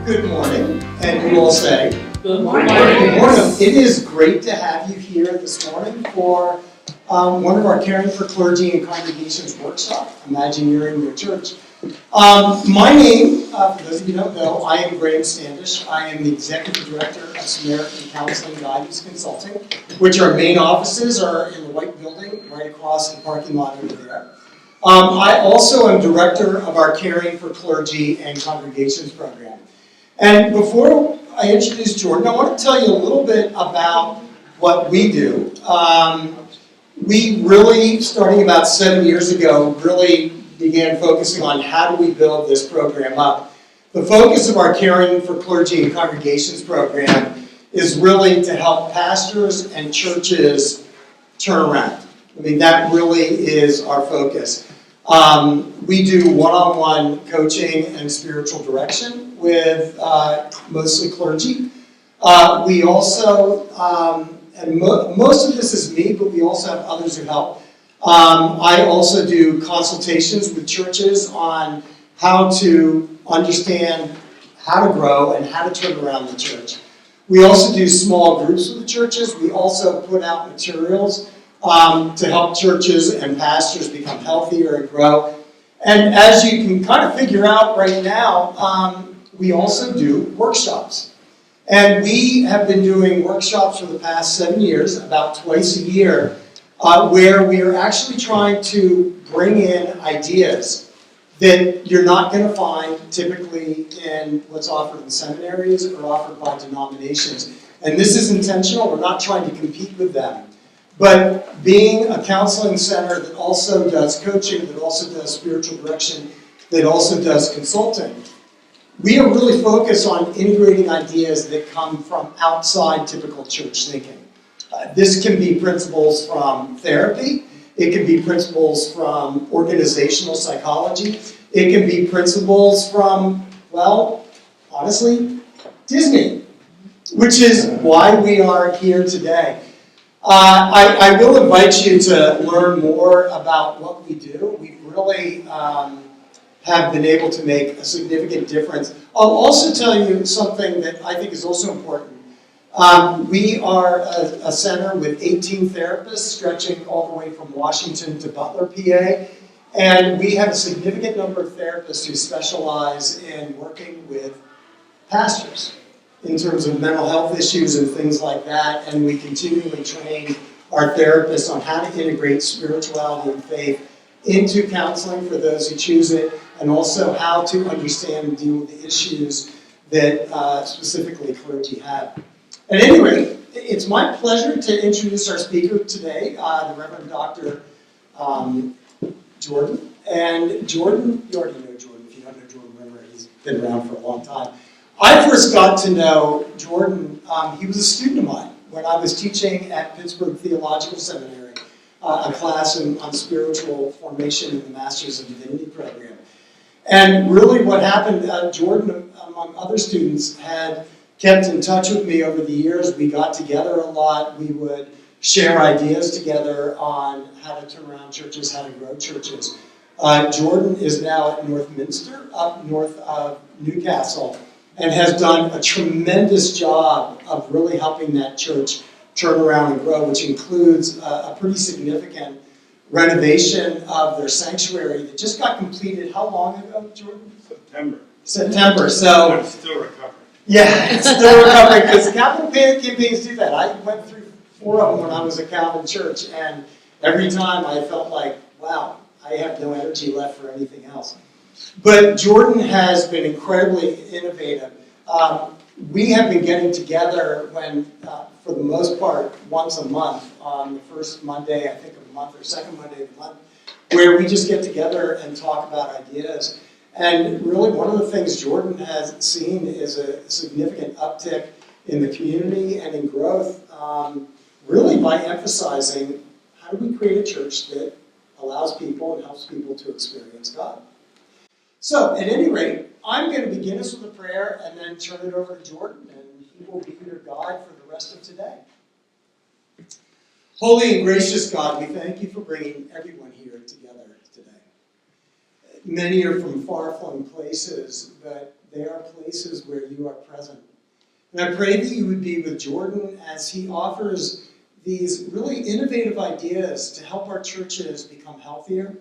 Good morning, and you all say, Good morning. Good morning. It is great to have you here this morning for one of our Caring for Clergy and Congregations workshop, Imagineering Your Church. My name, for those of you who don't know, I am Graham Standish. I am the Executive Director of Samaritan Counseling Guidance Consulting, which our main offices are in the white building right across the parking lot over there. I also am Director of our Caring for Clergy and Congregations program. And before I introduce Jordan, I want to tell you a little bit about what we do. We really, starting about 7 years ago, really began focusing on how do we build this program up. The focus of our Caring for Clergy and Congregations program is really to help pastors and churches turn around. I mean, that really is our focus. We do one-on-one coaching and spiritual direction with mostly clergy. We also, and most of this is me, but we also have others who help. I also do consultations with churches on how to understand how to grow and how to turn around the church. We also do small groups with the churches. We also put out materials to help churches and pastors become healthier and grow. And as you can kind of figure out right now, we also do workshops. And we have been doing workshops for the past 7 years, about twice a year, where we are actually trying to bring in ideas that you're not going to find typically in what's offered in seminaries or offered by denominations. And this is intentional. We're not trying to compete with them. But being a counseling center that also does coaching, that also does spiritual direction, that also does consulting, we are really focused on integrating ideas that come from outside typical church thinking. This can be principles from therapy. It can be principles from organizational psychology. It can be principles from, well, honestly, Disney, which is why we are here today. I will invite you to learn more about what we do. We really have been able to make a significant difference. I'll also tell you something that I think is also important. We are a center with 18 therapists stretching all the way from Washington to Butler, PA. And we have a significant number of therapists who specialize in working with pastors in terms of mental health issues and things like that, and we continually train our therapists on how to integrate spirituality and faith into counseling for those who choose it, and also how to understand and deal with the issues that specifically clergy have. At any rate, it's my pleasure to introduce our speaker today, the Reverend Dr. Jordan. And Jordan, you already know Jordan. If you don't know Jordan, remember he's been around for a long time. I first got to know Jordan, he was a student of mine when I was teaching at Pittsburgh Theological Seminary, a class on spiritual formation in the Masters of Divinity program. And really what happened, Jordan, among other students, had kept in touch with me over the years. We got together a lot. We would share ideas together on how to turn around churches, how to grow churches. Jordan is now at Northminster, up north of Newcastle, and has done a tremendous job of really helping that church turn around and grow, which includes a pretty significant renovation of their sanctuary that just got completed. How long ago, Jordan? September. So I'm still recovering. Yeah, it's still recovering because capital campaigns do that. I went through 4 of them when I was at Calvin Church, and every time I felt like, wow, I have no energy left for anything else. But Jordan has been incredibly innovative. We have been getting together for the most part, once a month on the first Monday, I think, of the month, or second Monday of the month, where we just get together and talk about ideas. And really, one of the things Jordan has seen is a significant uptick in the community and in growth, really by emphasizing how do we create a church that allows people and helps people to experience God. So, at any rate, I'm going to begin us with a prayer and then turn it over to Jordan, and he will be your guide for the rest of today. Holy and gracious God, we thank you for bringing everyone here together today. many are from far-flung places, but they are places where you are present. And I pray that you would be with Jordan as he offers these really innovative ideas to help our churches become healthier,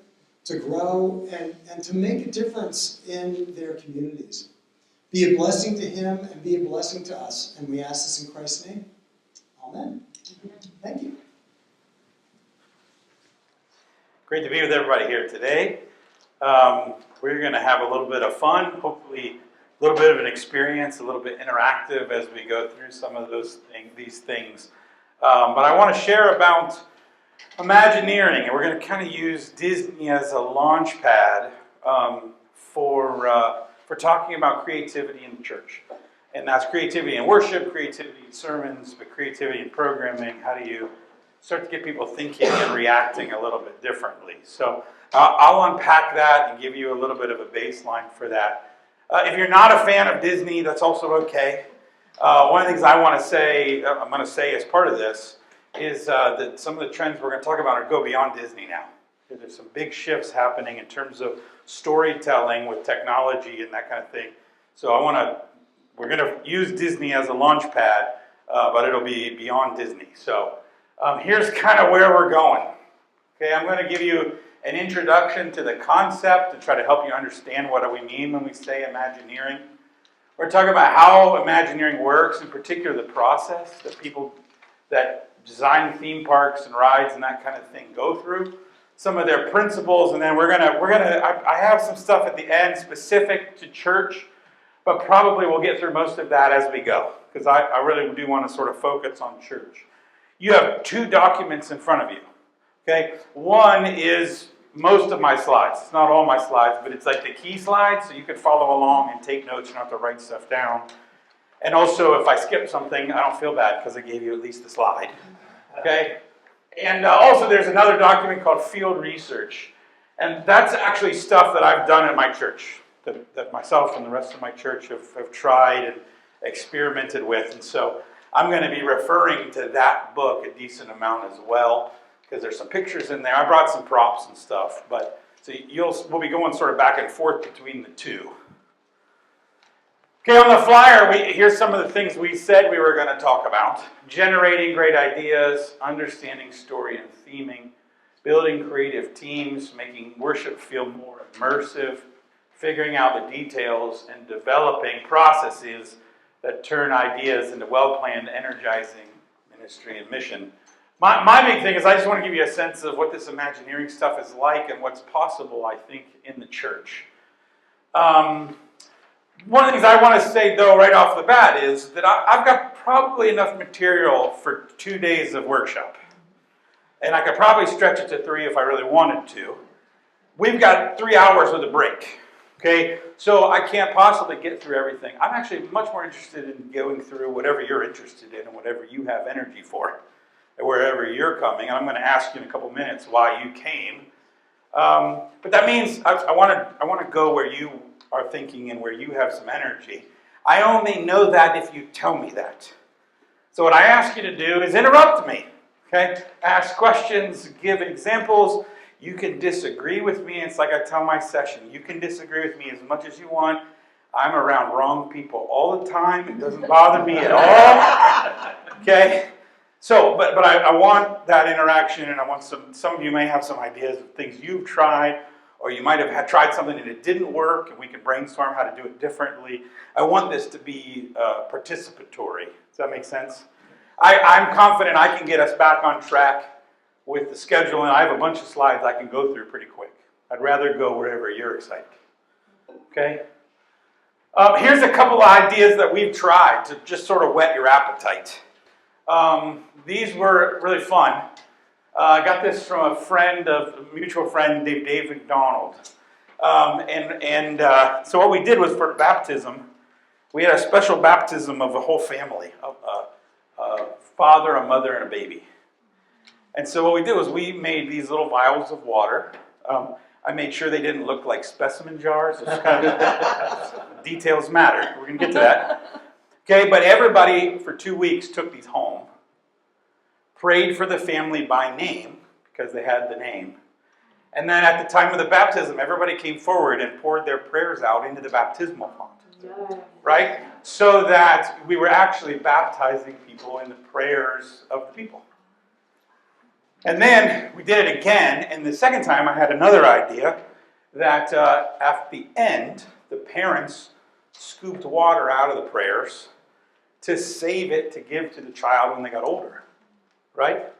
to grow, and to make a difference in their communities. Be a blessing to him and be a blessing to us. And we ask this in Christ's name. Amen. Thank you. Great to be with everybody here today. We're going to have a little bit of fun, hopefully a little bit of an experience, a little bit interactive as we go through some of these things. But I want to share about Imagineering, and we're going to kind of use Disney as a launch pad for talking about creativity in the church. And that's creativity in worship, creativity in sermons, but creativity in programming. How do you start to get people thinking and reacting a little bit differently? So I'll unpack that and give you a little bit of a baseline for that. If you're not a fan of Disney, that's also okay. One of the things I'm going to say as part of this is that some of the trends we're going to talk about go beyond Disney now. There's some big shifts happening in terms of storytelling with technology and that kind of thing. So we're going to use Disney as a launch pad, but it'll be beyond Disney. So here's kind of where we're going. Okay, I'm going to give you an introduction to the concept and try to help you understand what do we mean when we say Imagineering. We're talking about how Imagineering works, in particular the process that people that design theme parks and rides and that kind of thing go through, some of their principles, and then I have some stuff at the end specific to church, but probably we'll get through most of that as we go, because I really do want to sort of focus on church. You have two documents in front of you, okay? One is most of my slides. It's not all my slides, but it's like the key slides, so you can follow along and take notes. You don't have to write stuff down. And also, if I skip something, I don't feel bad because I gave you at least the slide. Okay? And also, there's another document called Field Research. And that's actually stuff that I've done at my church, that myself and the rest of my church have tried and experimented with. And so I'm going to be referring to that book a decent amount as well, because there's some pictures in there. I brought some props and stuff. But so we'll be going sort of back and forth between the two. Okay, on the flyer, here's some of the things we said we were going to talk about. Generating great ideas, understanding story and theming, building creative teams, making worship feel more immersive, figuring out the details, and developing processes that turn ideas into well-planned, energizing ministry and mission. My big thing is I just want to give you a sense of what this Imagineering stuff is like and what's possible, I think, in the church. One of the things I want to say, though, right off the bat is that I've got probably enough material for 2 days of workshop. And I could probably stretch it to 3 if I really wanted to. We've got 3 hours with a break. Okay? So I can't possibly get through everything. I'm actually much more interested in going through whatever you're interested in and whatever you have energy for, and wherever you're coming. And I'm going to ask you in a couple minutes why you came. But that means I want to go where you are thinking and where you have some energy. I only know that if you tell me that. So what I ask you to do is interrupt me. Okay? Ask questions, give examples. You can disagree with me. It's like I tell my session. You can disagree with me as much as you want. I'm around wrong people all the time. It doesn't bother me at all. Okay? So, but I want that interaction, and I want some of you may have some ideas of things you've tried, or you might have tried something and it didn't work, and we can brainstorm how to do it differently. I want this to be participatory. Does that make sense? I'm confident I can get us back on track with the schedule, and I have a bunch of slides I can go through pretty quick. I'd rather go wherever you're excited. Okay? Here's a couple of ideas that we've tried to just sort of whet your appetite. These were really fun. I got this from a mutual friend, Dave McDonald. So what we did was for baptism, we had a special baptism of a whole family, a father, a mother, and a baby. And so what we did was we made these little vials of water. I made sure they didn't look like specimen jars. It's kind of details matter. We're going to get to that. Okay, but everybody for 2 weeks took these home, prayed for the family by name, because they had the name, And then at the time of the baptism, everybody came forward and poured their prayers out into the baptismal font. Right? So that we were actually baptizing people in the prayers of the people. And then we did it again, and the second time I had another idea that at the end, the parents scooped water out of the prayers to save it to give to the child when they got older. Right?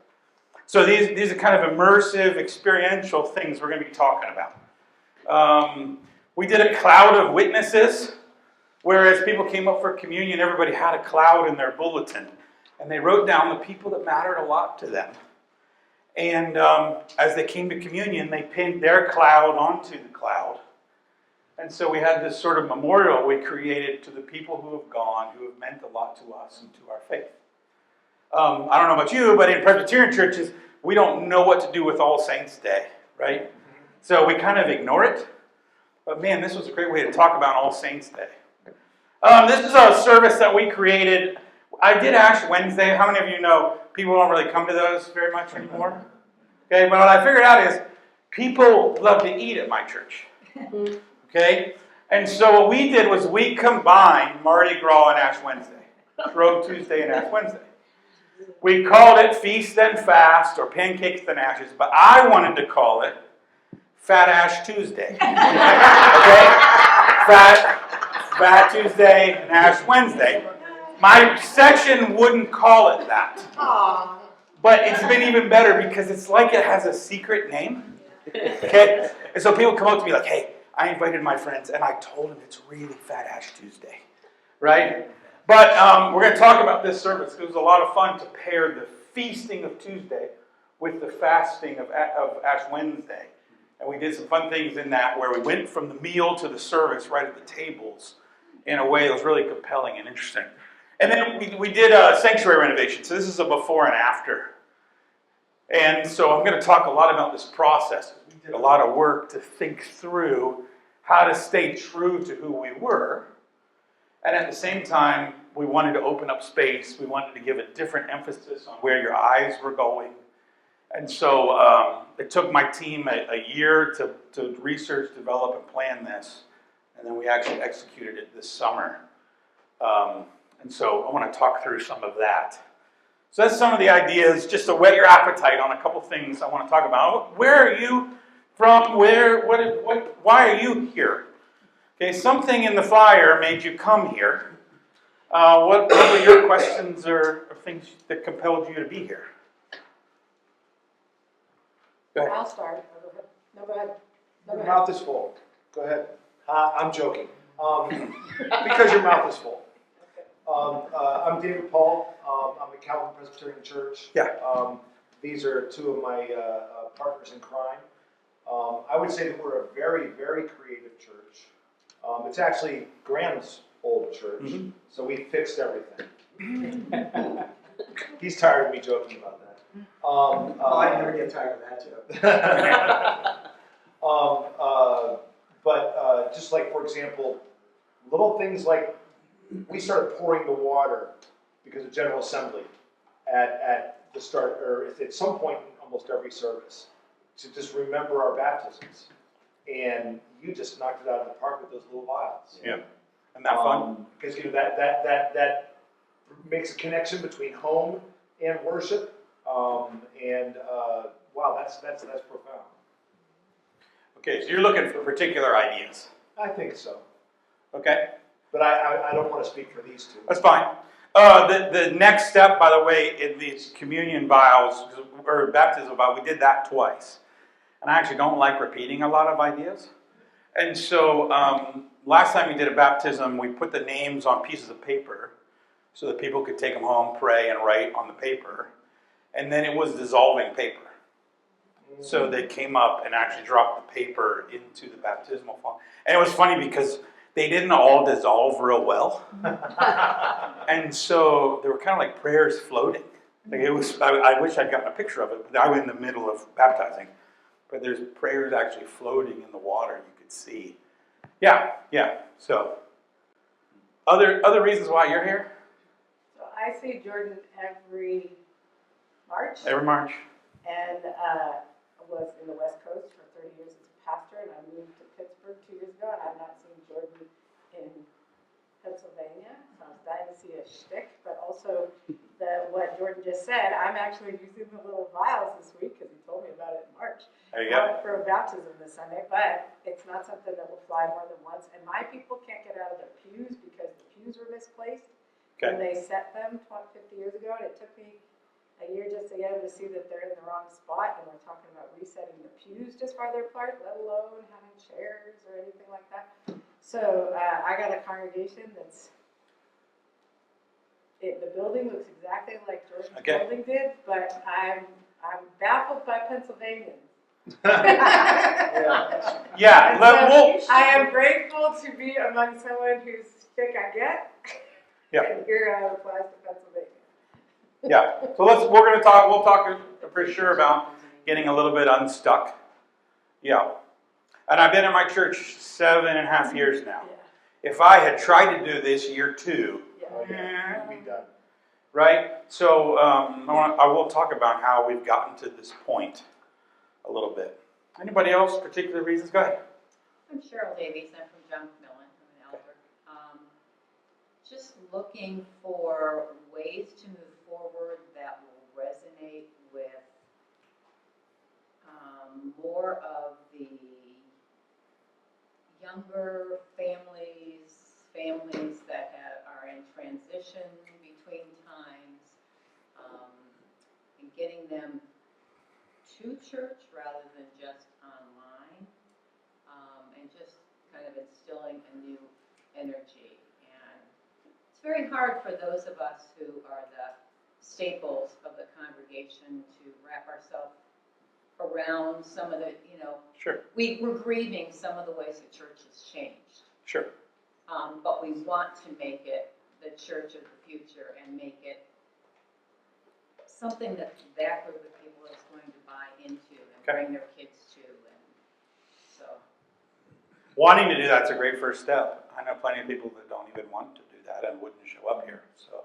So these are kind of immersive, experiential things we're going to be talking about. We did a cloud of witnesses, whereas people came up for communion, everybody had a cloud in their bulletin. And they wrote down the people that mattered a lot to them. And as they came to communion, they pinned their cloud onto the cloud. And so we had this sort of memorial we created to the people who have gone, who have meant a lot to us and to our faith. I don't know about you, but in Presbyterian churches, we don't know what to do with All Saints' Day, right? So we kind of ignore it. But man, this was a great way to talk about All Saints' Day. This is a service that we created. I did Ash Wednesday. How many of you know people don't really come to those very much anymore? Okay, but what I figured out is people love to eat at my church. Okay? And so what we did was we combined Mardi Gras and Ash Wednesday. Shrove Tuesday and Ash Wednesday. We called it Feast and Fast or Pancakes and Ashes, but I wanted to call it Fat Ash Tuesday. Okay? Fat Tuesday and Ash Wednesday. My section wouldn't call it that. But it's been even better because it's like it has a secret name. Okay? And so people come up to me like, hey, I invited my friends and I told them it's really Fat Ash Tuesday. Right? But we're going to talk about this service. It was a lot of fun to pair the feasting of Tuesday with the fasting of Ash Wednesday. And we did some fun things in that where we went from the meal to the service right at the tables in a way that was really compelling and interesting. And then we did a sanctuary renovation. So this is a before and after. And so I'm going to talk a lot about this process. We did a lot of work to think through how to stay true to who we were. And at the same time, we wanted to open up space. We wanted to give a different emphasis on where your eyes were going. And so it took my team a year to research, develop, and plan this. And then we actually executed it this summer. And so I want to talk through some of that. So that's some of the ideas, just to whet your appetite on a couple things I want to talk about. Where are you from? Why are you here? Okay, something in the fire made you come here. What were your questions or things that compelled you to be here? Go ahead. I'll start. No, go ahead. Your mouth is full. Go ahead. I'm joking. Because your mouth is full. I'm David Paul. I'm a Calvin Presbyterian Church. Yeah. These are two of my partners in crime. I would say that we're a very, very creative church. It's actually Graham's old church, so we fixed everything. He's tired of me joking about that. I never get tired of that joke. But just like, for example, little things like we started pouring the water because of General Assembly at the start, or at some point in almost every service, to just remember our baptisms. And you just knocked it out of the park with those little vials. Yeah. Isn't that fun? Because that makes a connection between home and worship. Wow, that's profound. Okay, so you're looking for particular ideas. I think so. Okay? But I don't want to speak for these two. That's fine. The next step, by the way, in these communion vials, or baptism vial, we did that twice. And I actually don't like repeating a lot of ideas. And so last time we did a baptism, we put the names on pieces of paper so that people could take them home, pray, and write on the paper. And then it was dissolving paper. So they came up and actually dropped the paper into the baptismal font. And it was funny because they didn't all dissolve real well. And so they were kind of like prayers floating. Like it was. I wish I'd gotten a picture of it, but I was in the middle of baptizing. But there's prayers actually floating in the water you could see. Yeah. So other reasons why you're here? So I see Jordan every March. Every March. And I was in the West Coast for pastor, and I moved to Pittsburgh 2 years ago, and I've not seen Jordan in Pennsylvania, so I was dying to see a shtick, but also what Jordan just said, I'm actually using the little vials this week, because he told me about it in March. There you go. For a baptism this Sunday, but it's not something that will fly more than once, and my people can't get out of their pews because the pews were misplaced when they set them 50 years ago, and it took me a year just to get them to see that they're in the wrong spot, and we're talking about resetting the pews just farther apart, let alone having chairs or anything like that. So I got a congregation the building looks exactly like Jordan's building did, but I'm baffled by Pennsylvanians. Yeah, I am grateful to be among someone whose stick I get. Yeah. And here I applies to Pennsylvania. Yeah. So we'll talk for sure about getting a little bit unstuck. Yeah. And I've been in my church 7.5 years now. Yeah. If I had tried to do this year 2, Be done. right? So I will talk about how we've gotten to this point a little bit. Anybody else, particular reasons? Go ahead. I'm Cheryl Davies. I'm from John Macmillan. I'm an elder. Just looking for ways to move forward that will resonate with more of the younger families that are in transition between times, and getting them to church rather than just online, and just kind of instilling a new energy. And it's very hard for those of us who are the staples of the congregation to wrap ourselves around some of the, Sure. we're grieving some of the ways the church has changed. Sure. But we want to make it the church of the future and make it something that group of people is going to buy into and bring their kids to. And so, wanting to do that's a great first step. I know plenty of people that don't even want to do that and wouldn't show up here. So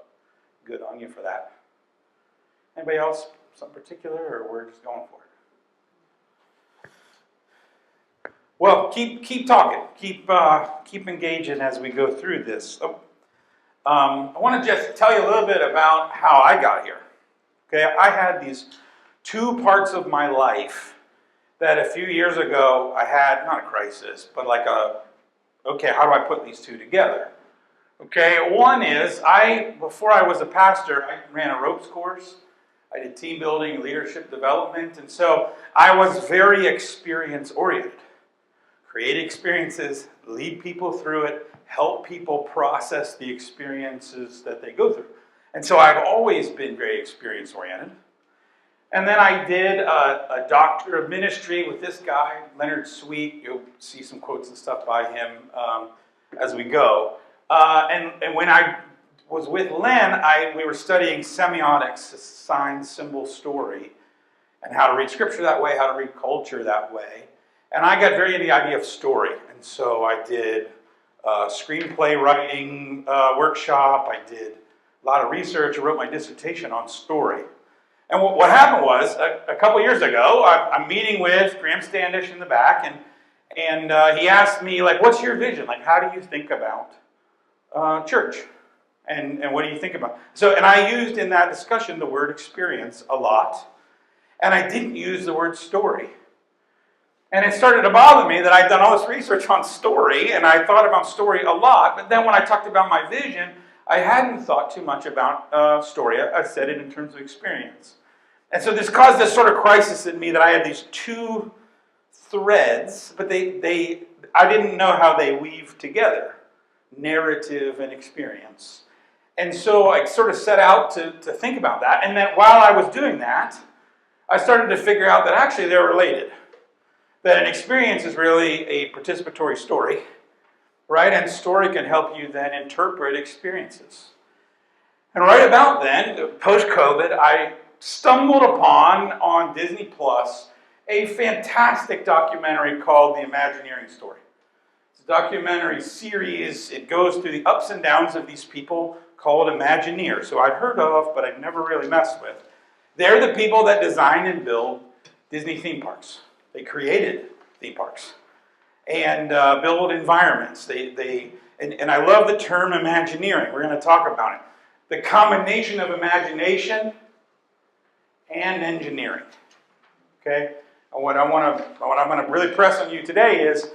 good on you for that. Anybody else, something particular, or we're just going for it? Well, keep talking, keep engaging as we go through this. I want to just tell you a little bit about how I got here. Okay, I had these 2 parts of my life that a few years ago I had, not a crisis, but like okay, how do I put these 2 together? Okay, one is, before I was a pastor, I ran a ropes course. I did team building, leadership development, and so I was very experience-oriented. Create experiences, lead people through it, help people process the experiences that they go through. And so I've always been very experience-oriented. And then I did a doctor of ministry with this guy, Leonard Sweet. You'll see some quotes and stuff by him as we go. And when I was with Len, we were studying semiotics, sign, symbol, story, and how to read scripture that way, how to read culture that way. And I got very into the idea of story. And so I did a screenplay writing workshop. I did a lot of research. I wrote my dissertation on story. And what happened was, a couple years ago, I'm meeting with Graham Standish in the back, and he asked me, like, what's your vision? Like, how do you think about church? And what do you think about? And I used in that discussion the word experience a lot, and I didn't use the word story. And it started to bother me that I'd done all this research on story, and I thought about story a lot, but then when I talked about my vision, I hadn't thought too much about story. I said it in terms of experience. And so this caused this sort of crisis in me that I had these 2 threads, but I didn't know how they weave together, narrative and experience. And so I sort of set out to think about that, and then while I was doing that, I started to figure out that actually they're related. That an experience is really a participatory story, right? And story can help you then interpret experiences. And right about then, post-COVID, I stumbled upon on Disney Plus a fantastic documentary called The Imagineering story. It's a documentary series. It goes through the ups and downs of these people called Imagineers, who I'd heard of, but I'd never really messed with. They're the people that design and build Disney theme parks. They created theme parks. and build environments. And I love the term Imagineering. We're going to talk about it. The combination of imagination and engineering. Okay? And what I'm going to really press on you today is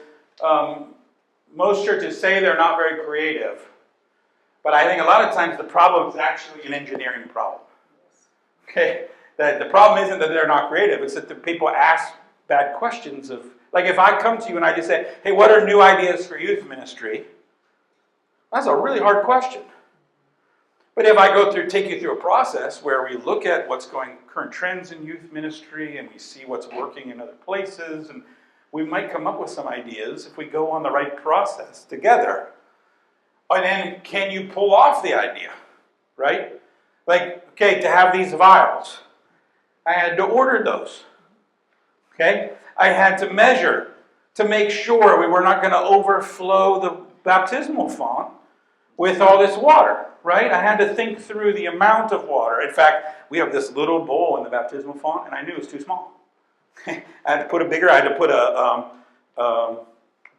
most churches say they're not very creative, but I think a lot of times the problem is actually an engineering problem. Okay? That the problem isn't that they're not creative, it's that the people ask bad questions of, like if I come to you and I just say, hey, what are new ideas for youth ministry? That's a really hard question. But if I take you through a process where we look at current trends in youth ministry and we see what's working in other places, and we might come up with some ideas if we go on the right process together. And then can you pull off the idea, right? Like, okay, to have these vials, I had to order those. Okay? I had to measure to make sure we were not going to overflow the baptismal font with all this water, right? I had to think through the amount of water. In fact, we have this little bowl in the baptismal font, and I knew it was too small. I had to put a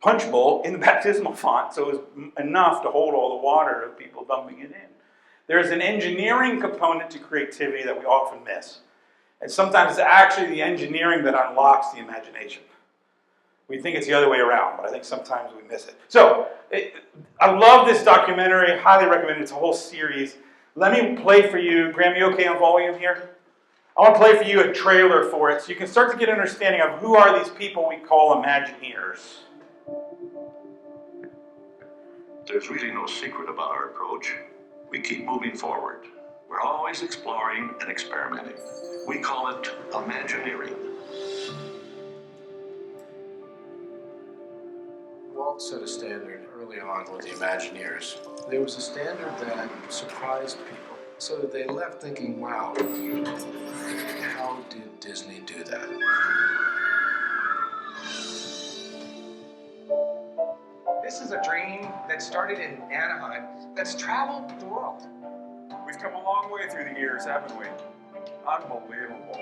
punch bowl in the baptismal font, so it was enough to hold all the water of people dumping it in. There's an engineering component to creativity that we often miss. And sometimes it's actually the engineering that unlocks the imagination. We think it's the other way around, but I think sometimes we miss it. So, I love this documentary, highly recommend it. It's a whole series. Let me play for you, Graham, you okay on volume here? I want to play for you a trailer for it so you can start to get an understanding of who are these people we call Imagineers. There's really no secret about our approach. We keep moving forward. We're always exploring and experimenting. We call it Imagineering. Walt set a standard early on with the Imagineers. There was a standard that surprised people, so that they left thinking, wow, how did Disney do that? This is a dream that started in Anaheim that's traveled the world. We've come a long way through the years, haven't we? Unbelievable.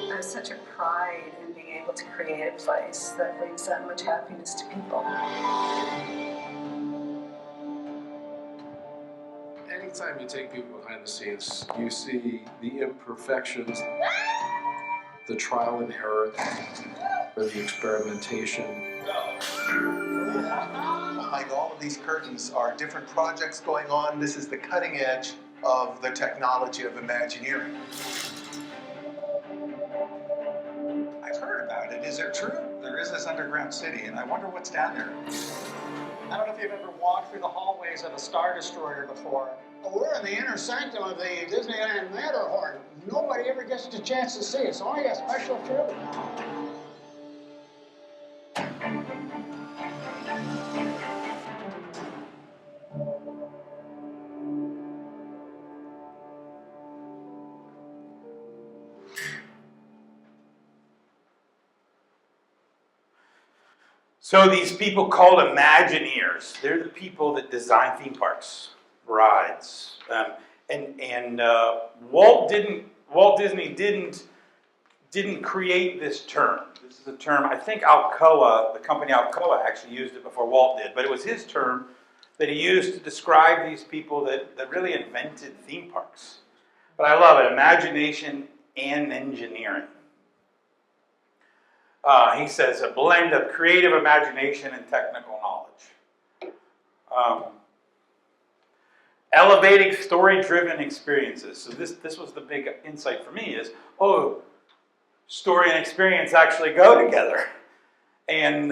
There's such a pride in being able to create a place that brings that much happiness to people. Anytime you take people behind the scenes, you see the imperfections, the trial and error, or the experimentation. Behind all of these curtains are different projects going on. This is the cutting edge of the technology of Imagineering. I've heard about it. Is it true? There is this underground city, and I wonder what's down there. I don't know if you've ever walked through the hallways of a Star Destroyer before. We're in the inner sanctum of the Disneyland Matterhorn. Nobody ever gets the chance to see it. It's only a special privilege. So these people called Imagineers, they're the people that design theme parks, rides, and Walt Disney didn't create this term. This is a term, I think Alcoa, the company Alcoa actually used it before Walt did, but it was his term that he used to describe these people that really invented theme parks. But I love it, imagination and engineering. He says a blend of creative imagination and technical knowledge. Elevating story-driven experiences. So this was the big insight for me is, story and experience actually go together. And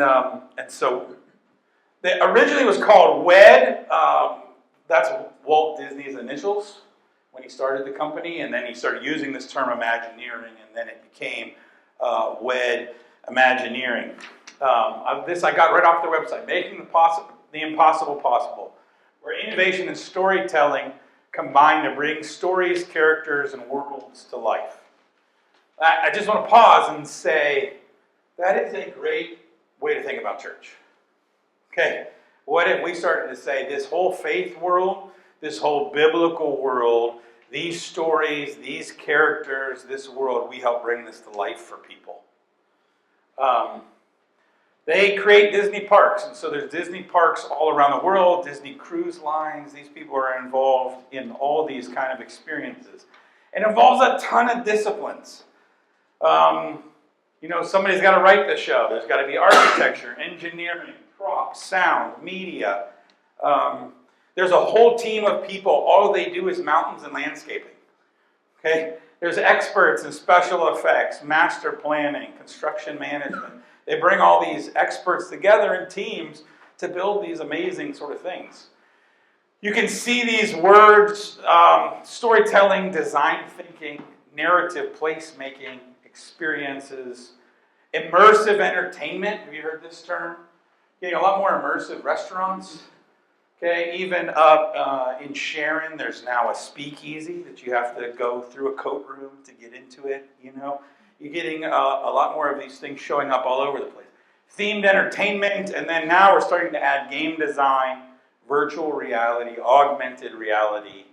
so they originally was called WED. That's Walt Disney's initials when he started the company, and then he started using this term Imagineering, and then it became WED. Imagineering. This I got right off their website. Making the impossible possible. Where innovation and storytelling combine to bring stories, characters, and worlds to life. I just want to pause and say, that is a great way to think about church. Okay, what if we started to say this whole faith world, this whole biblical world, these stories, these characters, this world, we help bring this to life for people. They create Disney parks, and so there's Disney parks all around the world, Disney cruise lines. These people are involved in all these kind of experiences. It involves a ton of disciplines. You know, somebody's got to write the show. There's got to be architecture, engineering, props, sound, media. There's a whole team of people. All they do is mountains and landscaping. Okay? There's experts in special effects, master planning, construction management. They bring all these experts together in teams to build these amazing sort of things. You can see these words, storytelling, design thinking, narrative placemaking, experiences, immersive entertainment. Have you heard this term? Getting a lot more immersive restaurants. Okay, even up in Sharon, there's now a speakeasy that you have to go through a coat room to get into it, you know. You're getting a lot more of these things showing up all over the place. Themed entertainment, and then now we're starting to add game design, virtual reality, augmented reality.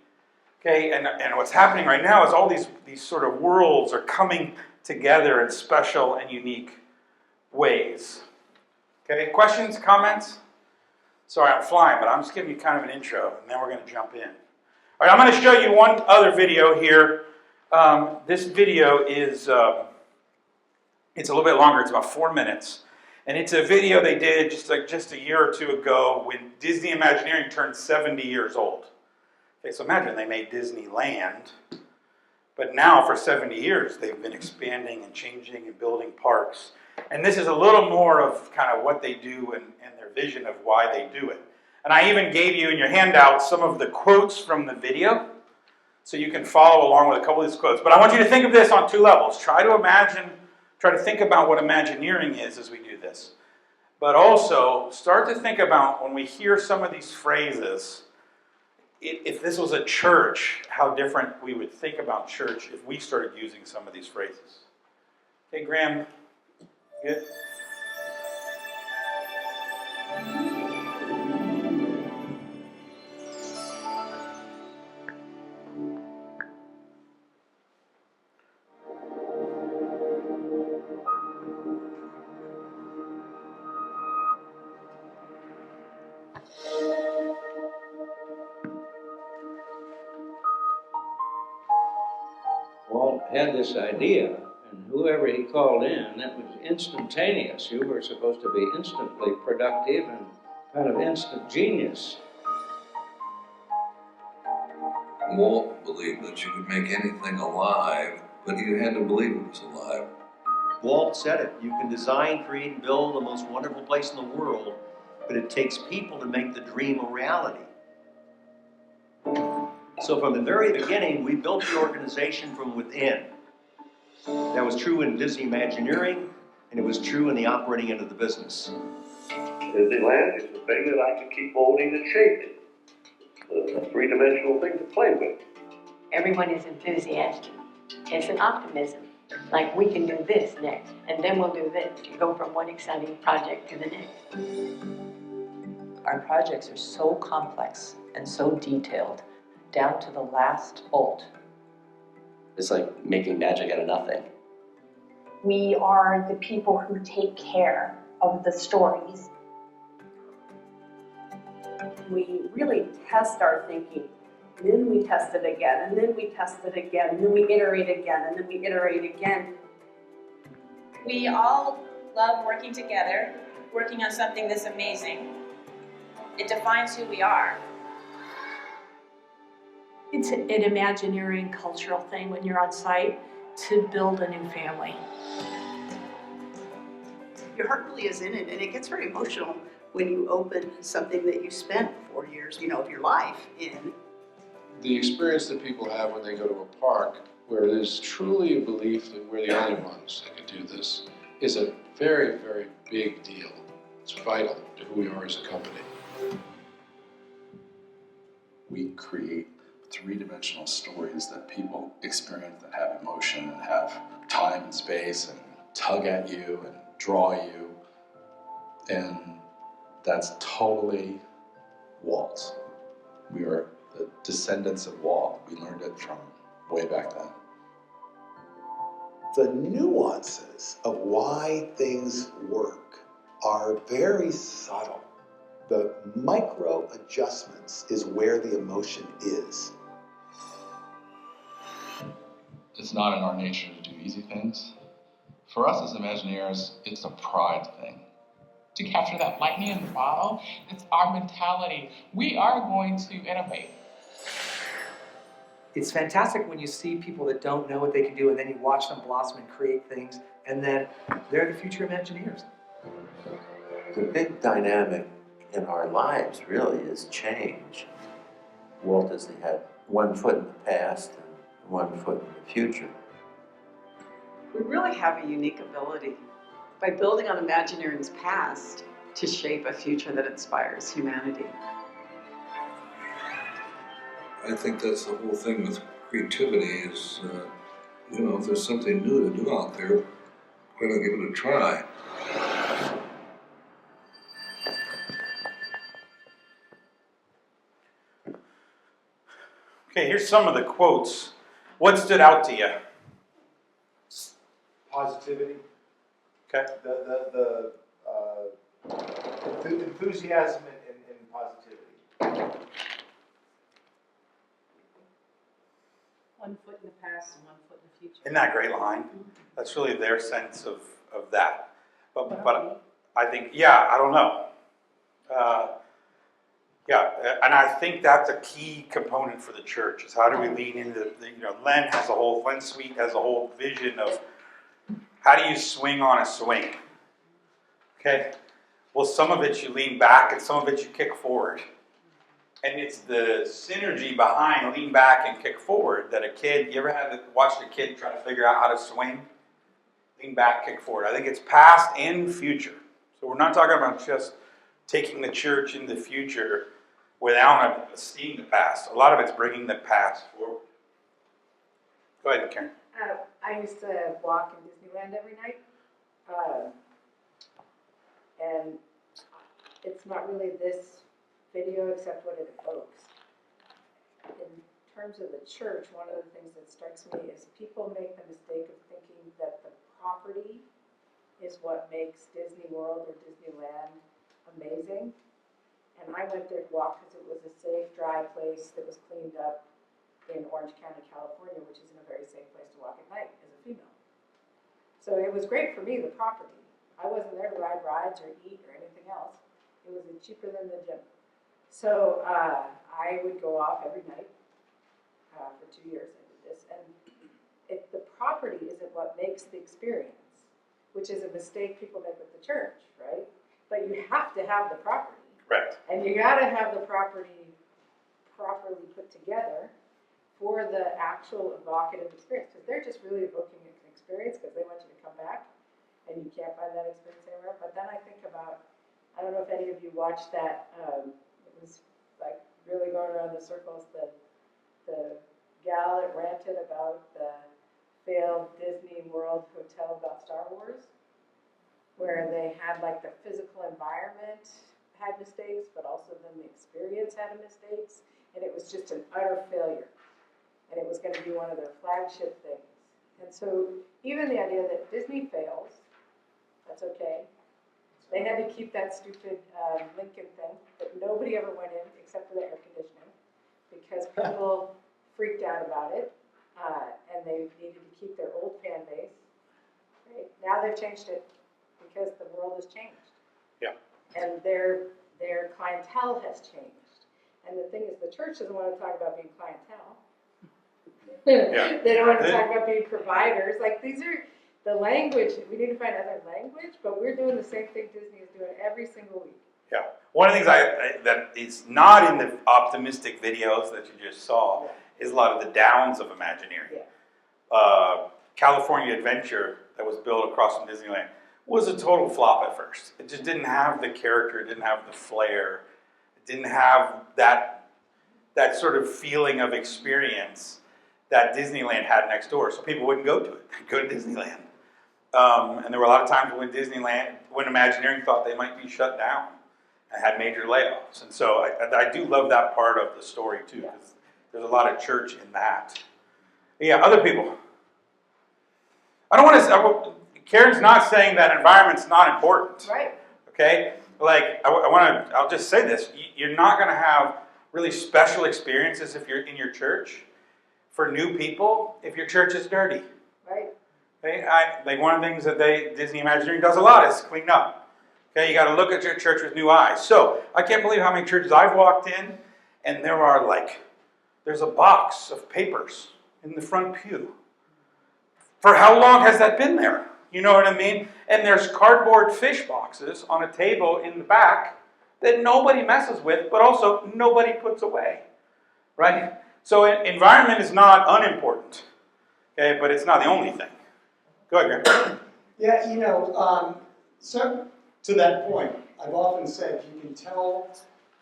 Okay, and what's happening right now is all these sort of worlds are coming together in special and unique ways. Okay, questions, comments? Sorry, I'm flying, but I'm just giving you kind of an intro, and then we're going to jump in. All right, I'm going to show you one other video here. This video is, it's a little bit longer. It's about 4 minutes. And it's a video they did just a year or two ago when Disney Imagineering turned 70 years old. Okay, so imagine they made Disneyland, but now for 70 years they've been expanding and changing and building parks. And this is a little more of kind of what they do and their vision of why they do it. And I even gave you in your handout some of the quotes from the video, so you can follow along with a couple of these quotes. But I want you to think of this on two levels. Try to think about what Imagineering is as we do this. But also, start to think about when we hear some of these phrases, if this was a church, how different we would think about church if we started using some of these phrases. Okay, Graham, good? Walt had this idea, and whoever he called in, that was instantaneous. You were supposed to be instantly productive and kind of instant genius. Walt believed that you could make anything alive, but you had to believe it was alive. Walt said it. You can design, create, and build the most wonderful place in the world, but it takes people to make the dream a reality. So from the very beginning, we built the organization from within. That was true in Disney Imagineering, and it was true in the operating end of the business. Disneyland is the thing that I can keep molding and shaping. A three-dimensional thing to play with. Everyone is enthusiastic. It's an optimism. Like, we can do this next, and then we'll do this. You go from one exciting project to the next. Our projects are so complex and so detailed, down to the last bolt. It's like making magic out of nothing. We are the people who take care of the stories. We really test our thinking, and then we test it again, and then we test it again, and then we iterate again, and then we iterate again. We all love working together, working on something this amazing. It defines who we are. It's an Imagineering cultural thing when you're on site to build a new family. Your heart really is in it, and it gets very emotional when you open something that you spent 4 years, of your life in. The experience that people have when they go to a park where there's truly a belief that we're the only ones that can do this is a very, very big deal. It's vital to who we are as a company. We create three-dimensional stories that people experience, that have emotion and have time and space and tug at you and draw you. And that's totally Walt. We are the descendants of Walt. We learned it from way back then. The nuances of why things work are very subtle. The micro adjustments is where the emotion is. It's not in our nature to do easy things. For us as Imagineers, it's a pride thing. To capture that lightning in the bottle, it's our mentality. We are going to innovate. It's fantastic when you see people that don't know what they can do, and then you watch them blossom and create things, and then they're the future Imagineers. The big dynamic in our lives really is change. Walt Disney had one foot in the past and one foot in the future. We really have a unique ability by building on Imagineering's past to shape a future that inspires humanity. I think that's the whole thing with creativity is, if there's something new to do out there, why not give it a try? Okay, here's some of the quotes. What stood out to you? Positivity. Okay. The enthusiasm and positivity. One foot in the past and one foot in the future. Isn't that a great line? That's really their sense of that. But I think, I don't know. And I think that's a key component for the church is how do we lean into, Len Sweet has a whole vision of how do you swing on a swing? Okay? Well, some of it you lean back and some of it you kick forward. And it's the synergy behind lean back and kick forward that you ever watched a kid try to figure out how to swing? Lean back, kick forward. I think it's past and future. So we're not talking about just taking the church in the future without seeing the past. A lot of it's bringing the past forward. Go ahead, Karen. I used to walk in Disneyland every night. And it's not really this video except what it evokes. In terms of the church, one of the things that strikes me is people make the mistake of thinking that the property is what makes Disney World or Disneyland amazing. And I went there to walk because it was a safe, dry place that was cleaned up in Orange County, California, which isn't a very safe place to walk at night as a female. So it was great for me, the property. I wasn't there to ride rides or eat or anything else. It was cheaper than the gym. So I would go off every night for 2 years. I did this. And the property isn't what makes the experience, which is a mistake people make with the church, right? But you have to have the property. Right. And you got to have the property properly put together for the actual evocative experience. Because they're just really evoking an experience because they want you to come back. And you can't find that experience anywhere. But then I think about, I don't know if any of you watched that, it was like really going around the circles, the gal that ranted about the failed Disney World hotel about Star Wars, where they had like the physical environment had mistakes, but also then the experience had mistakes, and it was just an utter failure. And it was going to be one of their flagship things. And so even the idea that Disney fails, that's okay. They had to keep that stupid Lincoln thing that nobody ever went in except for the air conditioning because people freaked out about it and they needed to keep their old fan base. Right? Now they've changed it because the world has changed. Yeah. And their clientele has changed. And the thing is, the church doesn't want to talk about being clientele. Yeah. They don't want to talk about being providers. Like these are the language. We need to find other language, but we're doing the same thing Disney is doing every single week. Yeah. One of the things that is not in the optimistic videos that you just saw is a lot of the downs of Imagineering. Yeah. California Adventure that was built across from Disneyland was a total flop at first. It just didn't have the character, it didn't have the flair, it didn't have that sort of feeling of experience that Disneyland had next door, so people wouldn't go to it. They'd go to Disneyland. And there were a lot of times when Imagineering thought they might be shut down and had major layoffs. And so I do love that part of the story too, because there's a lot of church in that. Yeah, other people. I don't want to. Karen's not saying that environment's not important. Right. Okay. Like I'll just say this: you're not going to have really special experiences if you're in your church for new people if your church is dirty. Right. Okay. Like one of the things that Disney Imagineering does a lot is clean up. Okay. You got to look at your church with new eyes. So I can't believe how many churches I've walked in, and there's a box of papers in the front pew. For how long has that been there? You know what I mean? And there's cardboard fish boxes on a table in the back that nobody messes with, but also nobody puts away, right? So environment is not unimportant, okay, but it's not the only thing. Go ahead, Graham. Yeah, so to that point, I've often said you can tell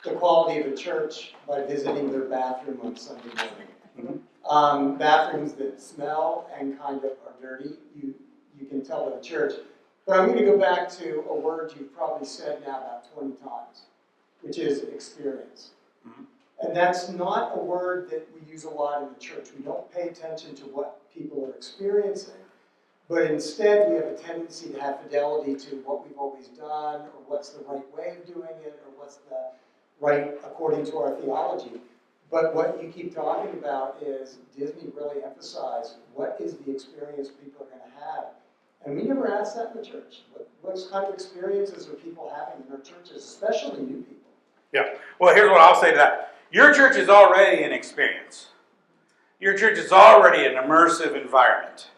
the quality of a church by visiting their bathroom on Sunday morning. Mm-hmm. Bathrooms that smell and kind of are dirty, you can tell by the church. But I'm going to go back to a word you've probably said now about 20 times, which is experience. Mm-hmm. And that's not a word that we use a lot in the church. We don't pay attention to what people are experiencing, but instead we have a tendency to have fidelity to what we've always done, or what's the right way of doing it, or what's the right according to our theology. But what you keep talking about is Disney really emphasized what is the experience people are going to have. And we never ask that in the church. What kind of experiences are people having in their churches, especially new people? Yeah. Well, here's what I'll say to that. Your church is already an experience. Your church is already an immersive environment.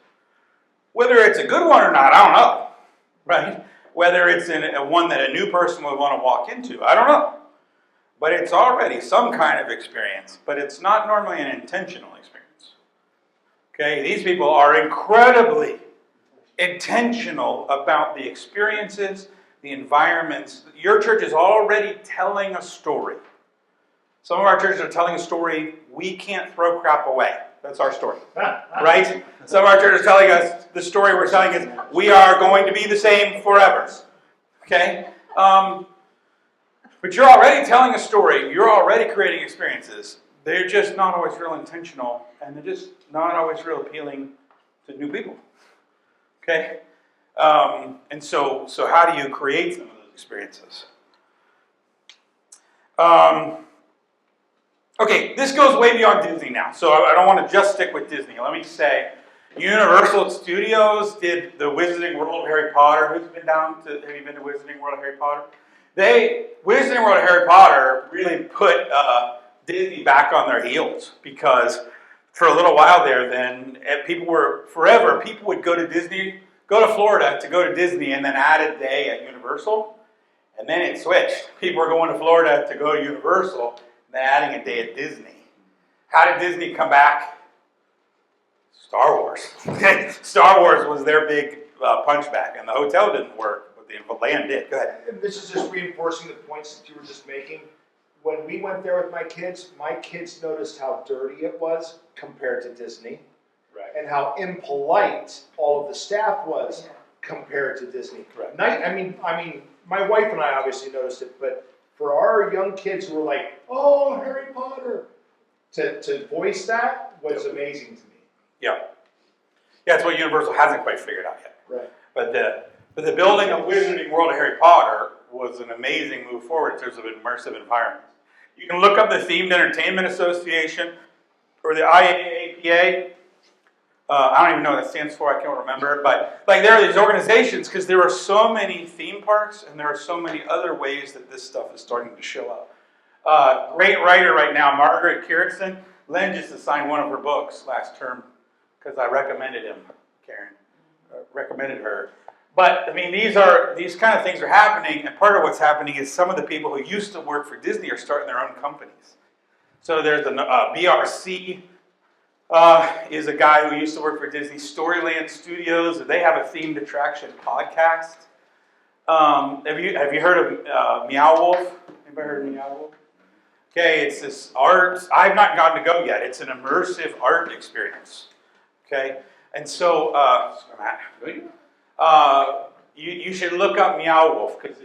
Whether it's a good one or not, I don't know. Right? Whether it's one that a new person would want to walk into, I don't know. But it's already some kind of experience, but it's not normally an intentional experience. Okay? These people are incredibly intentional about the experiences, the environments. Your church is already telling a story. Some of our churches are telling a story, we can't throw crap away. That's our story. Right? Some of our churches are telling us, the story we're telling is, we are going to be the same forever. Okay? But you're already telling a story. You're already creating experiences. They're just not always real intentional, and they're just not always real appealing to new people. Okay? And so how do you create some of those experiences? Okay, this goes way beyond Disney now, so I don't want to just stick with Disney. Let me say, Universal Studios did the Wizarding World of Harry Potter. Have you been to Wizarding World of Harry Potter? Wizarding World of Harry Potter really put Disney back on their heels, because for a little while there then, people would go to Florida to go to Disney and then add a day at Universal, and then it switched. People were going to Florida to go to Universal and then adding a day at Disney. How did Disney come back? Star Wars. Star Wars was their big punchback, and the hotel didn't work. The land did. Go ahead. And this is just reinforcing the points that you were just making. When we went there with my kids noticed how dirty it was compared to Disney. Right. And how impolite all of the staff was compared to Disney. Right. I mean, my wife and I obviously noticed it, but for our young kids who were like, "Oh, Harry Potter," to voice that was amazing to me. Yeah. Yeah, it's what Universal hasn't quite figured out yet. Right. But the building of Wizarding World of Harry Potter was an amazing move forward in terms of immersive environments. You can look up the Themed Entertainment Association or the IAAPA. I don't even know what that stands for. I can't remember. But there are these organizations because there are so many theme parks and there are so many other ways that this stuff is starting to show up. Great writer right now, Margaret Kiertsen. Len just assigned one of her books last term because I recommended him, Karen. Recommended her. But, these kind of things are happening, and part of what's happening is some of the people who used to work for Disney are starting their own companies. So there's the BRC is a guy who used to work for Disney Storyland Studios, and they have a themed attraction podcast. Have you heard of Meow Wolf? Anybody heard of Meow Wolf? Okay, it's this art. I've not gotten to go yet. It's an immersive art experience. Okay, and so you should look up Meow Wolf because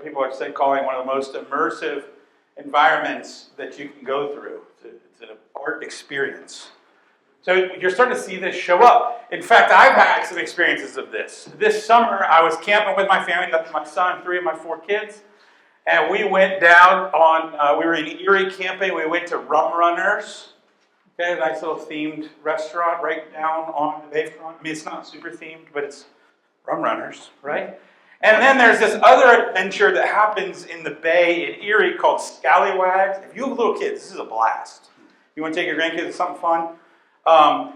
people are calling it one of the most immersive environments that you can go through. It's an art experience. So you're starting to see this show up. In fact, I've had some experiences of this. This summer, I was camping with my family, that's my son, 3 of my 4 kids. And we went down on, we were in Erie camping. We went to Rum Runners. Okay, a nice little themed restaurant right down on the bayfront. I mean, it's not super themed, but it's Rum Runners, right? And then there's this other adventure that happens in the bay in Erie called Scallywags. If you have little kids, this is a blast. You want to take your grandkids to something fun?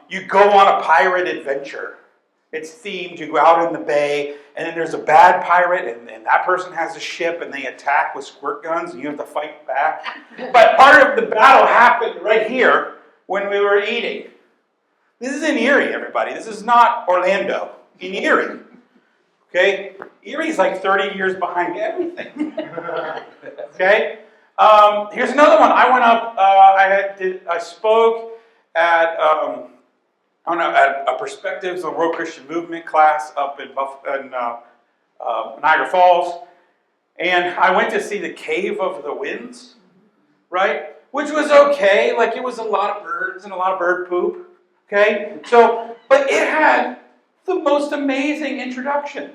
You go on a pirate adventure. It's themed. You go out in the bay, and then there's a bad pirate, and that person has a ship, and they attack with squirt guns, and you have to fight back. But part of the battle happened right here when we were eating. This is in Erie, everybody. This is not Orlando. In Erie. Okay? Erie's like 30 years behind everything. Okay? Here's another one. I went up, I spoke at a Perspectives on World Christian Movement class up in Niagara Falls. And I went to see the Cave of the Winds, right? Which was okay. Like, it was a lot of birds and a lot of bird poop. Okay? So, but it had the most amazing introduction.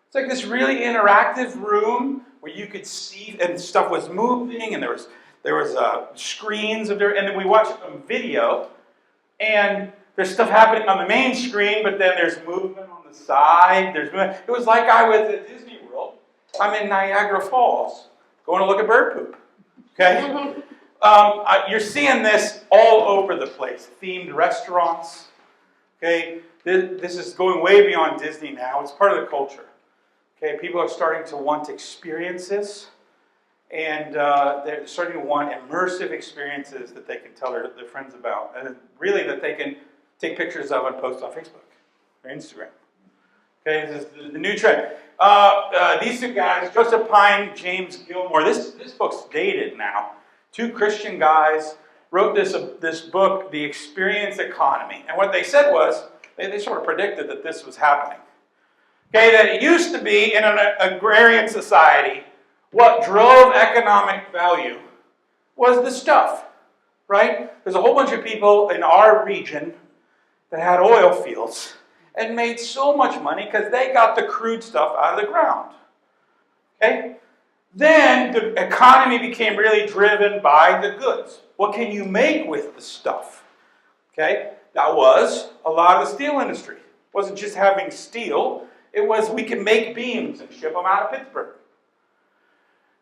It's like this really interactive room where you could see, and stuff was moving, and there was screens of there, and then we watched a video, and there's stuff happening on the main screen, but then there's movement on the side. There's movement. It was like I was at Disney World. I'm in Niagara Falls, going to look at bird poop. Okay, you're seeing this all over the place. Themed restaurants. Okay, this is going way beyond Disney now. It's part of the culture. Okay, people are starting to want experiences, and they're starting to want immersive experiences that they can tell their friends about, and really that they can take pictures of and post on Facebook or Instagram. Okay, this is the new trend. These 2 guys, Joseph Pine, James Gilmore. This book's dated now. 2 Christian guys wrote this book, The Experience Economy, and what they said was they sort of predicted that this was happening. Okay, that it used to be in an agrarian society, what drove economic value was the stuff, right? There's a whole bunch of people in our region that had oil fields and made so much money because they got the crude stuff out of the ground. Okay? Then the economy became really driven by the goods. What can you make with the stuff? Okay? That was a lot of the steel industry. It wasn't just having steel. It was we can make beams and ship them out of Pittsburgh.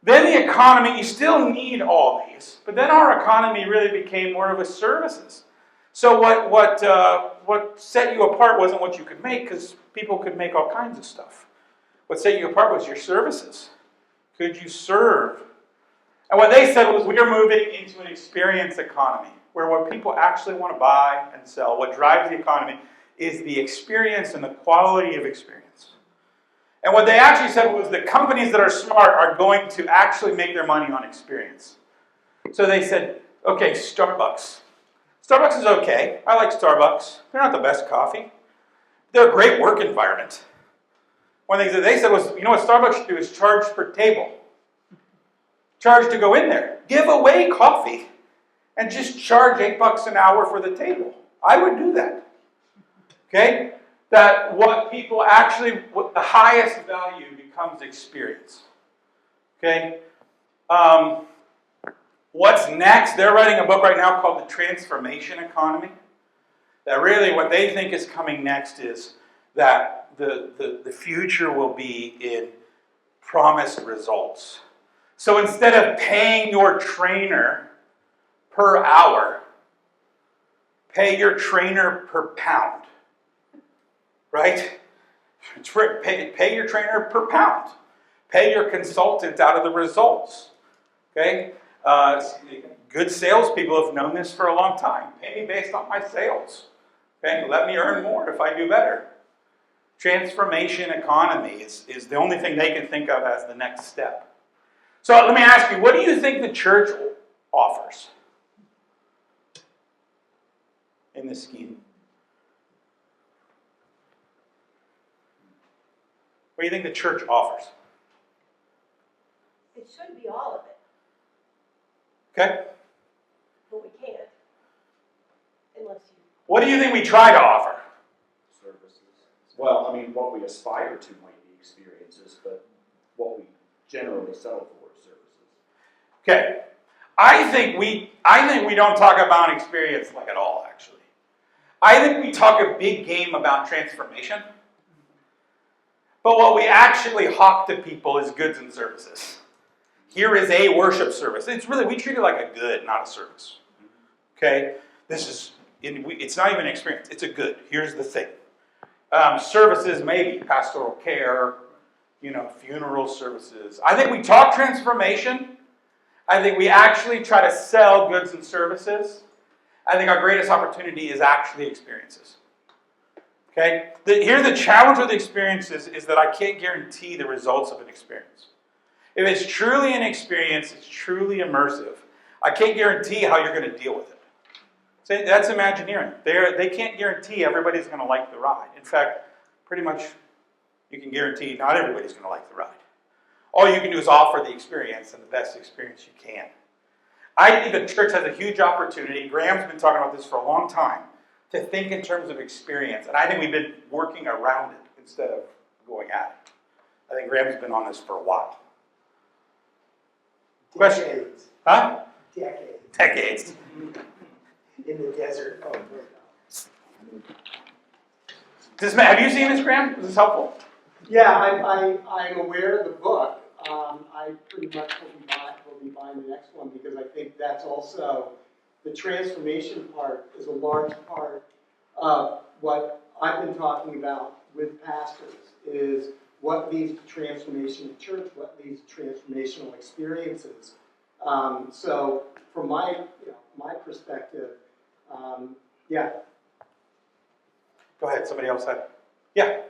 Then the economy, you still need all these, but then our economy really became more of a services. So what set you apart wasn't what you could make, because people could make all kinds of stuff. What set you apart was your services. Could you serve? And what they said was we are moving into an experience economy, where what people actually want to buy and sell, what drives the economy, is the experience and the quality of experience. And what they actually said was the companies that are smart are going to actually make their money on experience. So they said, okay, Starbucks. Starbucks is okay. I like Starbucks. They're not the best coffee. They're a great work environment. One of the things that they said was, you know what Starbucks should do is charge per table. Charge to go in there. Give away coffee and just charge $8 an hour for the table. I would do that. Okay? That what people actually, what the highest value becomes experience. Okay? What's next? They're writing a book right now called The Transformation Economy. That really what they think is coming next is that the future will be in promised results. So instead of paying your trainer per hour, pay your trainer per pound. Right? Pay your trainer per pound. Pay your consultant out of the results. Okay? Good salespeople have known this for a long time. Pay me based on my sales. Okay? Let me earn more if I do better. Transformation economy is the only thing they can think of as the next step. So let me ask you, what do you think the church offers in this scheme? What do you think the church offers? It should be all of it, Okay? but we can't unless you What do you think we try to offer? Services. Well, I mean, what we aspire to might be experiences, but what we generally settle for is services. Okay. I think we don't talk about experience like at all, actually. I think we talk a big game about transformation. But what we actually hawk to people is goods and services. Here is a worship service. It's really, we treat it like a good, not a service. Okay? It's not even an experience. It's a good. Here's the thing. Services, maybe pastoral care, funeral services. I think we talk transformation. I think we actually try to sell goods and services. I think our greatest opportunity is actually experiences. Okay? Here the challenge with experiences is that I can't guarantee the results of an experience. If it's truly an experience, it's truly immersive, I can't guarantee how you're going to deal with it. So that's Imagineering. They can't guarantee everybody's going to like the ride. In fact, pretty much you can guarantee not everybody's going to like the ride. All you can do is offer the experience and the best experience you can. I think the church has a huge opportunity. Graham's been talking about this for a long time, to think in terms of experience. And I think we've been working around it instead of going at it. I think Graham's been on this for a while. Question? Decades. Huh? Decades. Decades. In the desert. Oh, Have you seen this, Graham? Is this helpful? Yeah, I'm aware of the book. I pretty much will be buying the next one because I think that's also, the transformation part is a large part of what I've been talking about with pastors, is what leads to transformation in church, what leads to transformational experiences. So from my perspective, yeah. Go ahead, somebody else had. Yeah.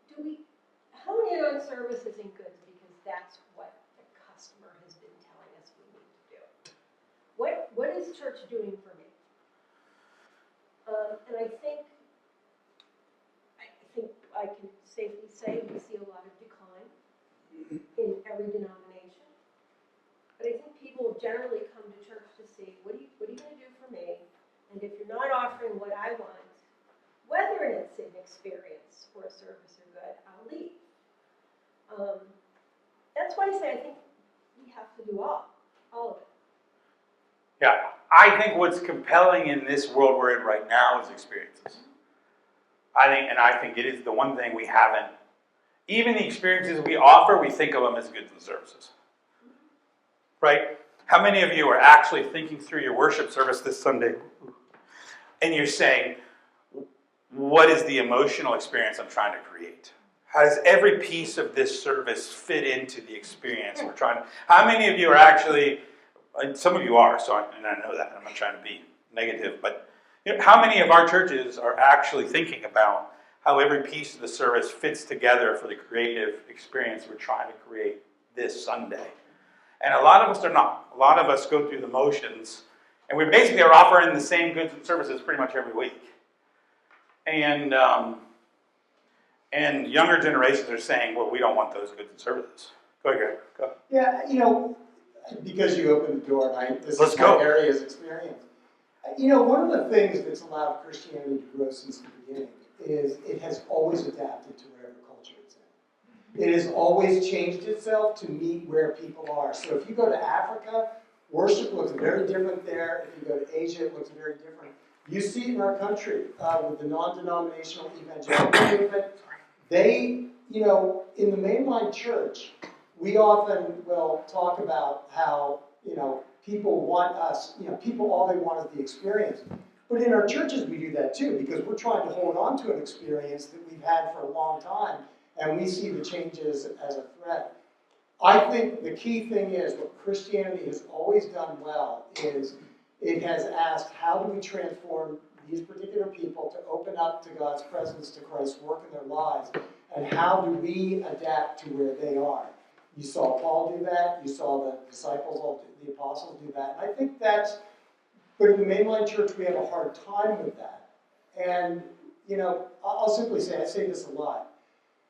Do we hone in on services and goods because that's what the customer has been telling us we need to do? What is church doing for me? And I think I can safely say we see a lot of decline in every denomination. But I think people generally come to church to see, what are you going to do for me? And if you're not offering what I want, whether it's an experience or a service or good, I'll leave. That's why I say I think we have to do all of it. Yeah, I think what's compelling in this world we're in right now is experiences. I think it is the one thing we haven't, even the experiences we offer, we think of them as goods and services. Right? How many of you are actually thinking through your worship service this Sunday and you're saying, what is the emotional experience I'm trying to create? How does every piece of this service fit into the experience we're trying to... How many of you are actually... Some of you are, and I know that. I'm not trying to be negative, but how many of our churches are actually thinking about how every piece of the service fits together for the creative experience we're trying to create this Sunday? And a lot of us are not. A lot of us go through the motions, and we basically are offering the same goods and services pretty much every week. And younger generations are saying, well, we don't want those goods and services. Go ahead, go. Yeah, because you opened the door, and this Let's is go. my area's experience. One of the things that's allowed Christianity to grow since the beginning is it has always adapted to whatever culture it's in. It has always changed itself to meet where people are. So if you go to Africa, worship looks very different there. If you go to Asia, it looks very different. You see it in our country with the non-denominational evangelical movement. They, in the mainline church, we often will talk about how, people want us, people, all they want is the experience. But in our churches, we do that too, because we're trying to hold on to an experience that we've had for a long time, and we see the changes as a threat. I think the key thing is what Christianity has always done well is it has asked, how do we transform these particular people to open up to God's presence, to Christ's work in their lives, and how do we adapt to where they are? You saw Paul do that. You saw the disciples, the apostles do that. And I think that's, but in the mainline church, we have a hard time with that. And, I'll simply say, I say this a lot.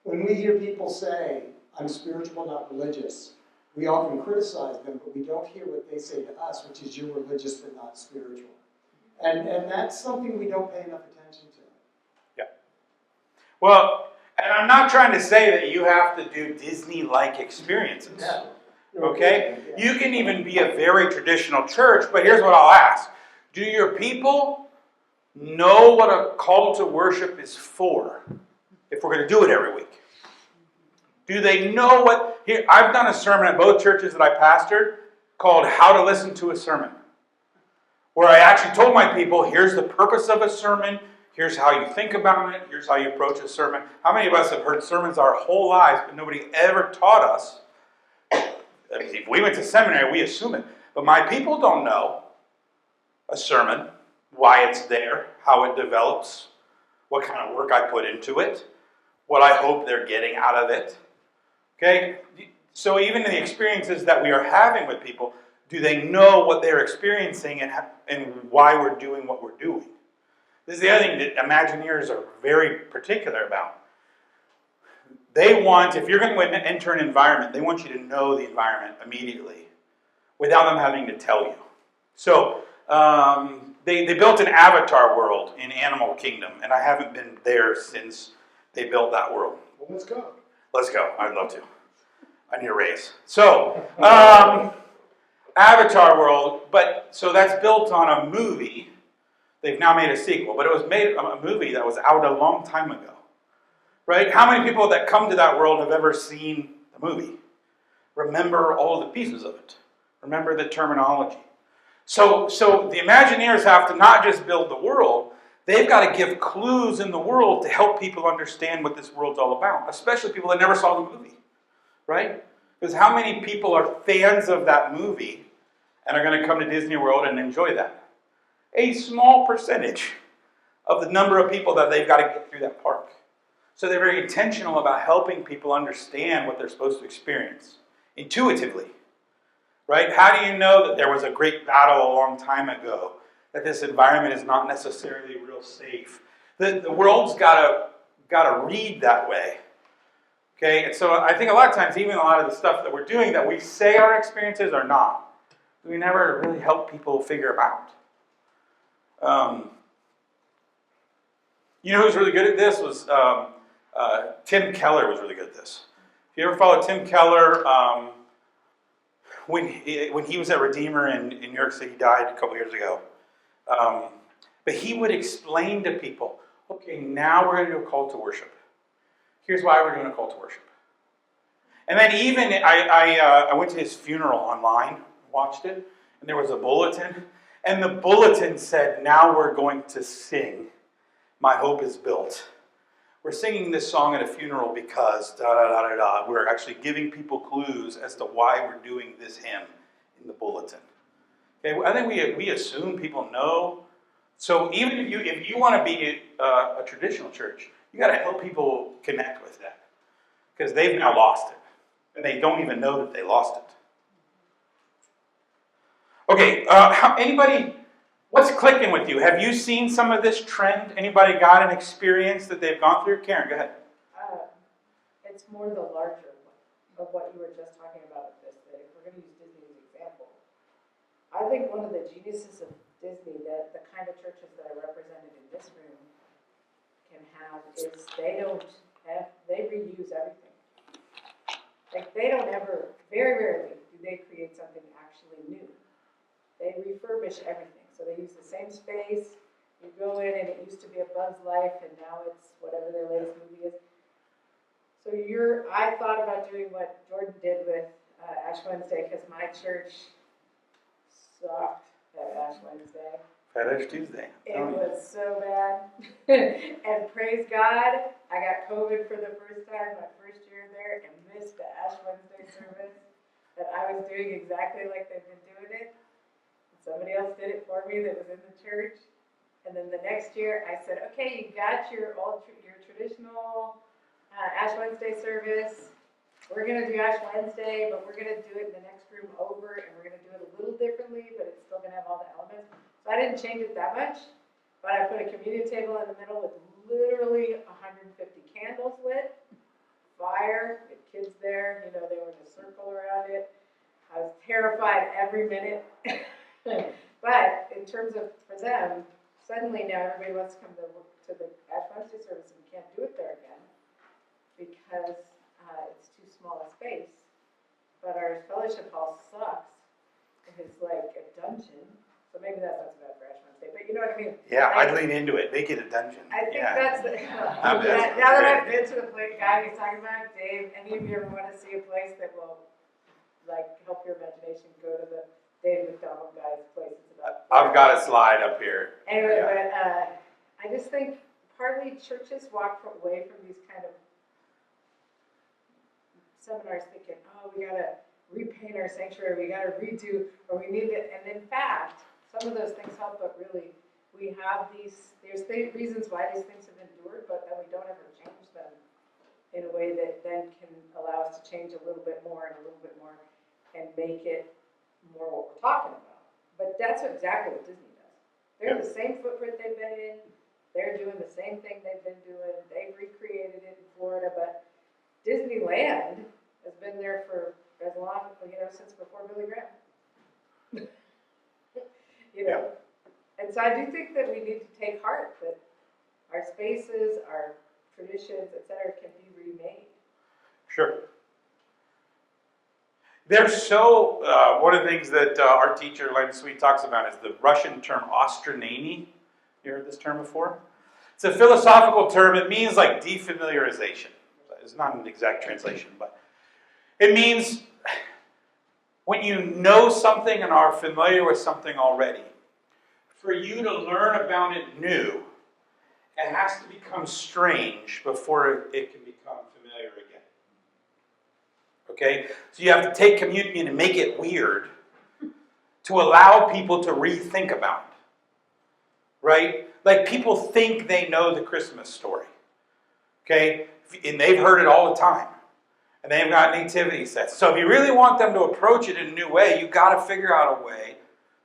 When we hear people say, I'm spiritual, not religious, we often criticize them, but we don't hear what they say to us, which is, you're religious but not spiritual. And that's something we don't pay enough attention to. Yeah. Well, and I'm not trying to say that you have to do Disney-like experiences. No. Okay? You can even be a very traditional church, but here's what I'll ask. Do your people know what a call to worship is for, if we're going to do it every week? Do they know what... Here, I've done a sermon at both churches that I pastored called How to Listen to a Sermon, where I actually told my people, here's the purpose of a sermon, here's how you think about it, here's how you approach a sermon. How many of us have heard sermons our whole lives, but nobody ever taught us? I mean, if we went to seminary, we assume it. But my people don't know a sermon, why it's there, how it develops, what kind of work I put into it, what I hope they're getting out of it. Okay? So even in the experiences that we are having with people, do they know what they're experiencing and why we're doing what we're doing? This is the other thing that Imagineers are very particular about. They want, if you're going to enter an environment, they want you to know the environment immediately without them having to tell you. So they built an avatar world in Animal Kingdom, and I haven't been there since they built that world. Well, let's go. Let's go. I'd love to. I need a raise. So, Avatar world, but so that's built on a movie. They've now made a sequel, but it was made a movie that was out a long time ago. Right? How many people that come to that world have ever seen the movie? Remember all the pieces of it. Remember the terminology. So the Imagineers have to not just build the world, they've got to give clues in the world to help people understand what this world's all about, especially people that never saw the movie. Right? Because how many people are fans of that movie and are going to come to Disney World and enjoy that? A small percentage of the number of people that they've got to get through that park. So they're very intentional about helping people understand what they're supposed to experience intuitively. Right? How do you know that there was a great battle a long time ago? That this environment is not necessarily real safe? The world's got to read that way. Okay? And so I think a lot of times, even a lot of the stuff that we're doing that we say our experiences are not, we never really help people figure out. You know who's really good at this was Tim Keller was really good at this. If you ever follow Tim Keller, when he was at Redeemer in New York City, he died a couple years ago. But he would explain to people, okay, now we're going to do a call to worship. Here's why we're doing a call to worship. And then even, I went to his funeral online, watched it, and there was a bulletin. And the bulletin said, now we're going to sing, My Hope is Built. We're singing this song at a funeral because da-da-da-da-da. We're actually giving people clues as to why we're doing this hymn in the bulletin. Okay, I think we assume people know. So even if you want to be a traditional church, you got to help people connect with that. Because they've now lost it. And they don't even know that they lost it. Okay, anybody, what's clicking with you? Have you seen some of this trend? Anybody got an experience that they've gone through? Karen, go ahead. It's more the larger one of what you were just talking about with this, that if we're going to use Disney as an example. I think one of the geniuses of Disney that the kind of churches that are represented in this room can have is they reuse everything. Like they don't ever, very rarely do they create something actually new. They refurbish everything. So they use the same space. You go in and it used to be a Buzz Life and now it's whatever their latest movie is. So I thought about doing what Jordan did with Ash Wednesday because my church sucked at Ash Wednesday. Fetish Tuesday. It was so bad. And praise God, I got COVID for the first time, my first year there, and missed the Ash Wednesday service that I was doing exactly like they've been doing it. And somebody else did it for me that was in the church. And then the next year I said, okay, you got your traditional Ash Wednesday service. We're going to do Ash Wednesday, but we're going to do it in the next room over, and we're going to do it a little differently, but it's still going to have all the elements. So I didn't change it that much, but I put a communion table in the middle with literally 150 candles lit, fire, the kids there, they were in a circle around it. I was terrified every minute, but in terms of, for them, suddenly now everybody wants to come to the Ash Wednesday service and we can't do it there again because it's too small a space. But our fellowship hall sucks. It's like a dungeon. So maybe that's not so bad for Ash Wednesday, but you know what I mean? Yeah, I'd lean into it. Make it a dungeon. I think yeah. that's the, now that I've been to the guy he's talking about, Dave, any of you ever want to see a place that will like help your imagination, go to the Dave McDonald guy's place. It's about I've got a slide up here. Anyway, but I just think partly churches walk away from these kind of seminars thinking, oh, we gotta repaint our sanctuary, we gotta redo, or we need it. And in fact, some of those things help, but really, we have there's reasons why these things have endured, but then we don't ever change them in a way that then can allow us to change a little bit more and a little bit more and make it more what we're talking about. But that's exactly what Disney does. They're the same footprint they've been in, they're doing the same thing they've been doing, they've recreated it in Florida, but Disneyland has been there for as long, since before Billy Graham. And so I do think that we need to take heart that our spaces, our traditions, etc., can be remade. Sure. There's one of the things that our teacher, Len Sweet, talks about is the Russian term ostrananie. You heard this term before? It's a philosophical term. It means like defamiliarization. It's not an exact translation, but it means when you know something and are familiar with something already, for you to learn about it new, it has to become strange before it can become familiar again. Okay? So you have to take communion and make it weird to allow people to rethink about it. Right? Like people think they know the Christmas story. Okay? And they've heard it all the time. And they've got nativity sets. So if you really want them to approach it in a new way, you've got to figure out a way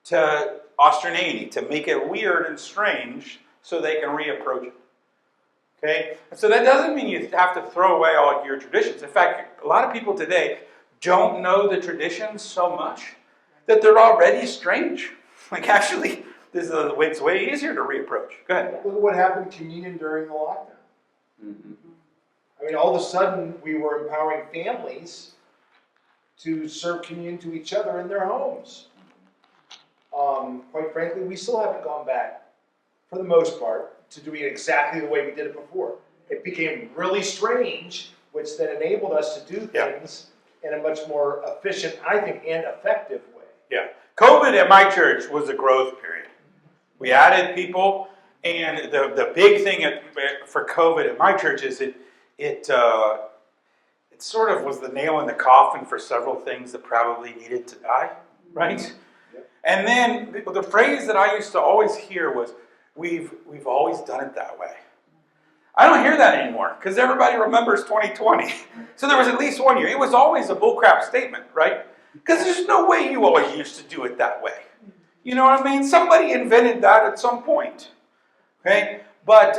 to ostrananie, to make it weird and strange so they can reapproach it. Okay? And so that doesn't mean you have to throw away all your traditions. In fact, a lot of people today don't know the traditions so much that they're already strange. Like actually, it's way easier to reapproach. Go ahead. Look at what happened to communion during the lockdown. Mm-hmm. I mean, all of a sudden, we were empowering families to serve communion to each other in their homes. Quite frankly, we still haven't gone back, for the most part, to doing it exactly the way we did it before. It became really strange, which then enabled us to do things in a much more efficient, I think, and effective way. Yeah. COVID at my church was a growth period. We added people, and the big thing for COVID at my church is it sort of was the nail in the coffin for several things that probably needed to die, right? Yeah. And then the phrase that I used to always hear was, we've always done it that way. I don't hear that anymore, because everybody remembers 2020. So there was at least 1 year. It was always a bullcrap statement, right? Because there's no way you always used to do it that way. You know what I mean? Somebody invented that at some point. Okay? But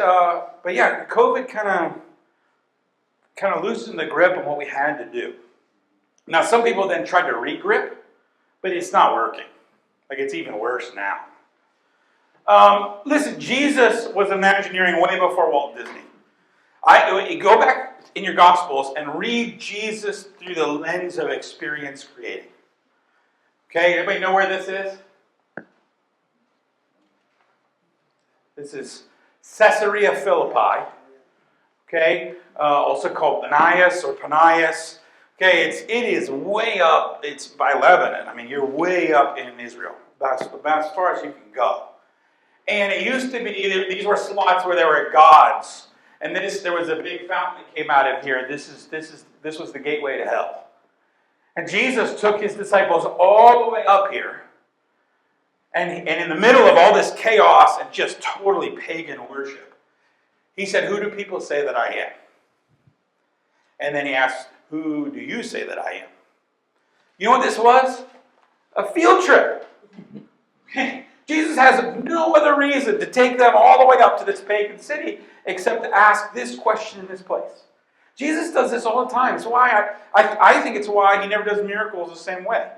yeah, COVID kind of loosened the grip on what we had to do. Now, some people then tried to re-grip, but it's not working. Like, it's even worse now. Listen, Jesus was Imagineering way before Walt Disney. Go back in your Gospels and read Jesus through the lens of experience creating. Okay, everybody know where this is? This is Caesarea Philippi. Okay, also called Panias or Panias. Okay, it is way up. It's by Lebanon. I mean, you're way up in Israel. That's about as far as you can go. And it used to be, these were slots where there were gods. And there was a big fountain that came out of here. This was the gateway to hell. And Jesus took his disciples all the way up here. And in the middle of all this chaos and just totally pagan worship, he said, "Who do people say that I am?" And then he asked, "Who do you say that I am?" You know what this was? A field trip. Jesus has no other reason to take them all the way up to this pagan city except to ask this question in this place. Jesus does this all the time. It's why I think it's why he never does miracles the same way.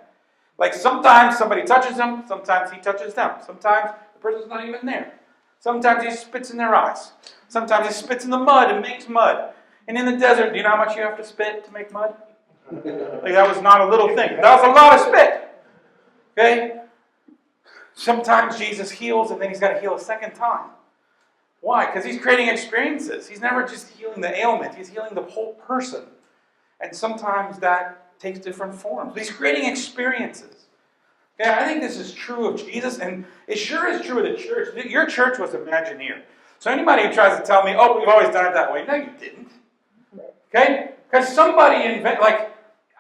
Like sometimes somebody touches them, sometimes he touches them. Sometimes the person's not even there. Sometimes he spits in their eyes. Sometimes he spits in the mud and makes mud. And in the desert, do you know how much you have to spit to make mud? Like that was not a little thing. That was a lot of spit. Okay? Sometimes Jesus heals and then he's got to heal a second time. Why? Because he's creating experiences. He's never just healing the ailment. He's healing the whole person. And sometimes that takes different forms. He's creating experiences. Okay, I think this is true of Jesus, and it sure is true of the church. Your church was Imagineering. So anybody who tries to tell me, oh, we've always done it that way, no, you didn't. Okay? Because somebody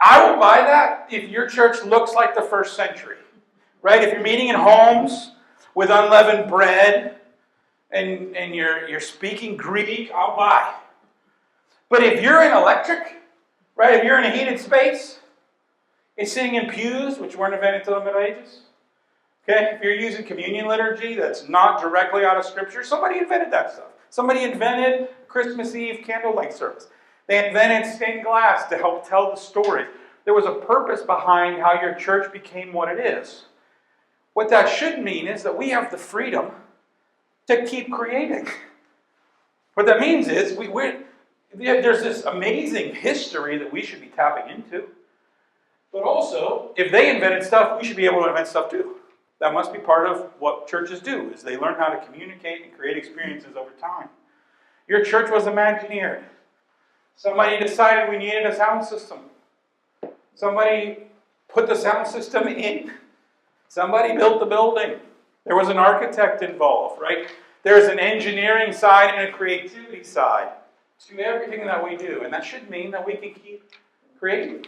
I will buy that if your church looks like the first century. Right? If you're meeting in homes with unleavened bread and you're speaking Greek, I'll buy. But if you're in electric, right? If you're in a heated space, and sitting in pews, which weren't invented until the Middle Ages, okay? If you're using communion liturgy that's not directly out of Scripture, somebody invented that stuff. Somebody invented Christmas Eve candlelight service. They invented stained glass to help tell the story. There was a purpose behind how your church became what it is. What that should mean is that we have the freedom to keep creating. What that means is there's this amazing history that we should be tapping into. But also, if they invented stuff, we should be able to invent stuff too. That must be part of what churches do, is they learn how to communicate and create experiences over time. Your church was Imagineering. Somebody decided we needed a sound system. Somebody put the sound system in. Somebody built the building. There was an architect involved, right? There's an engineering side and a creativity side to everything that we do. And that should mean that we can keep creating.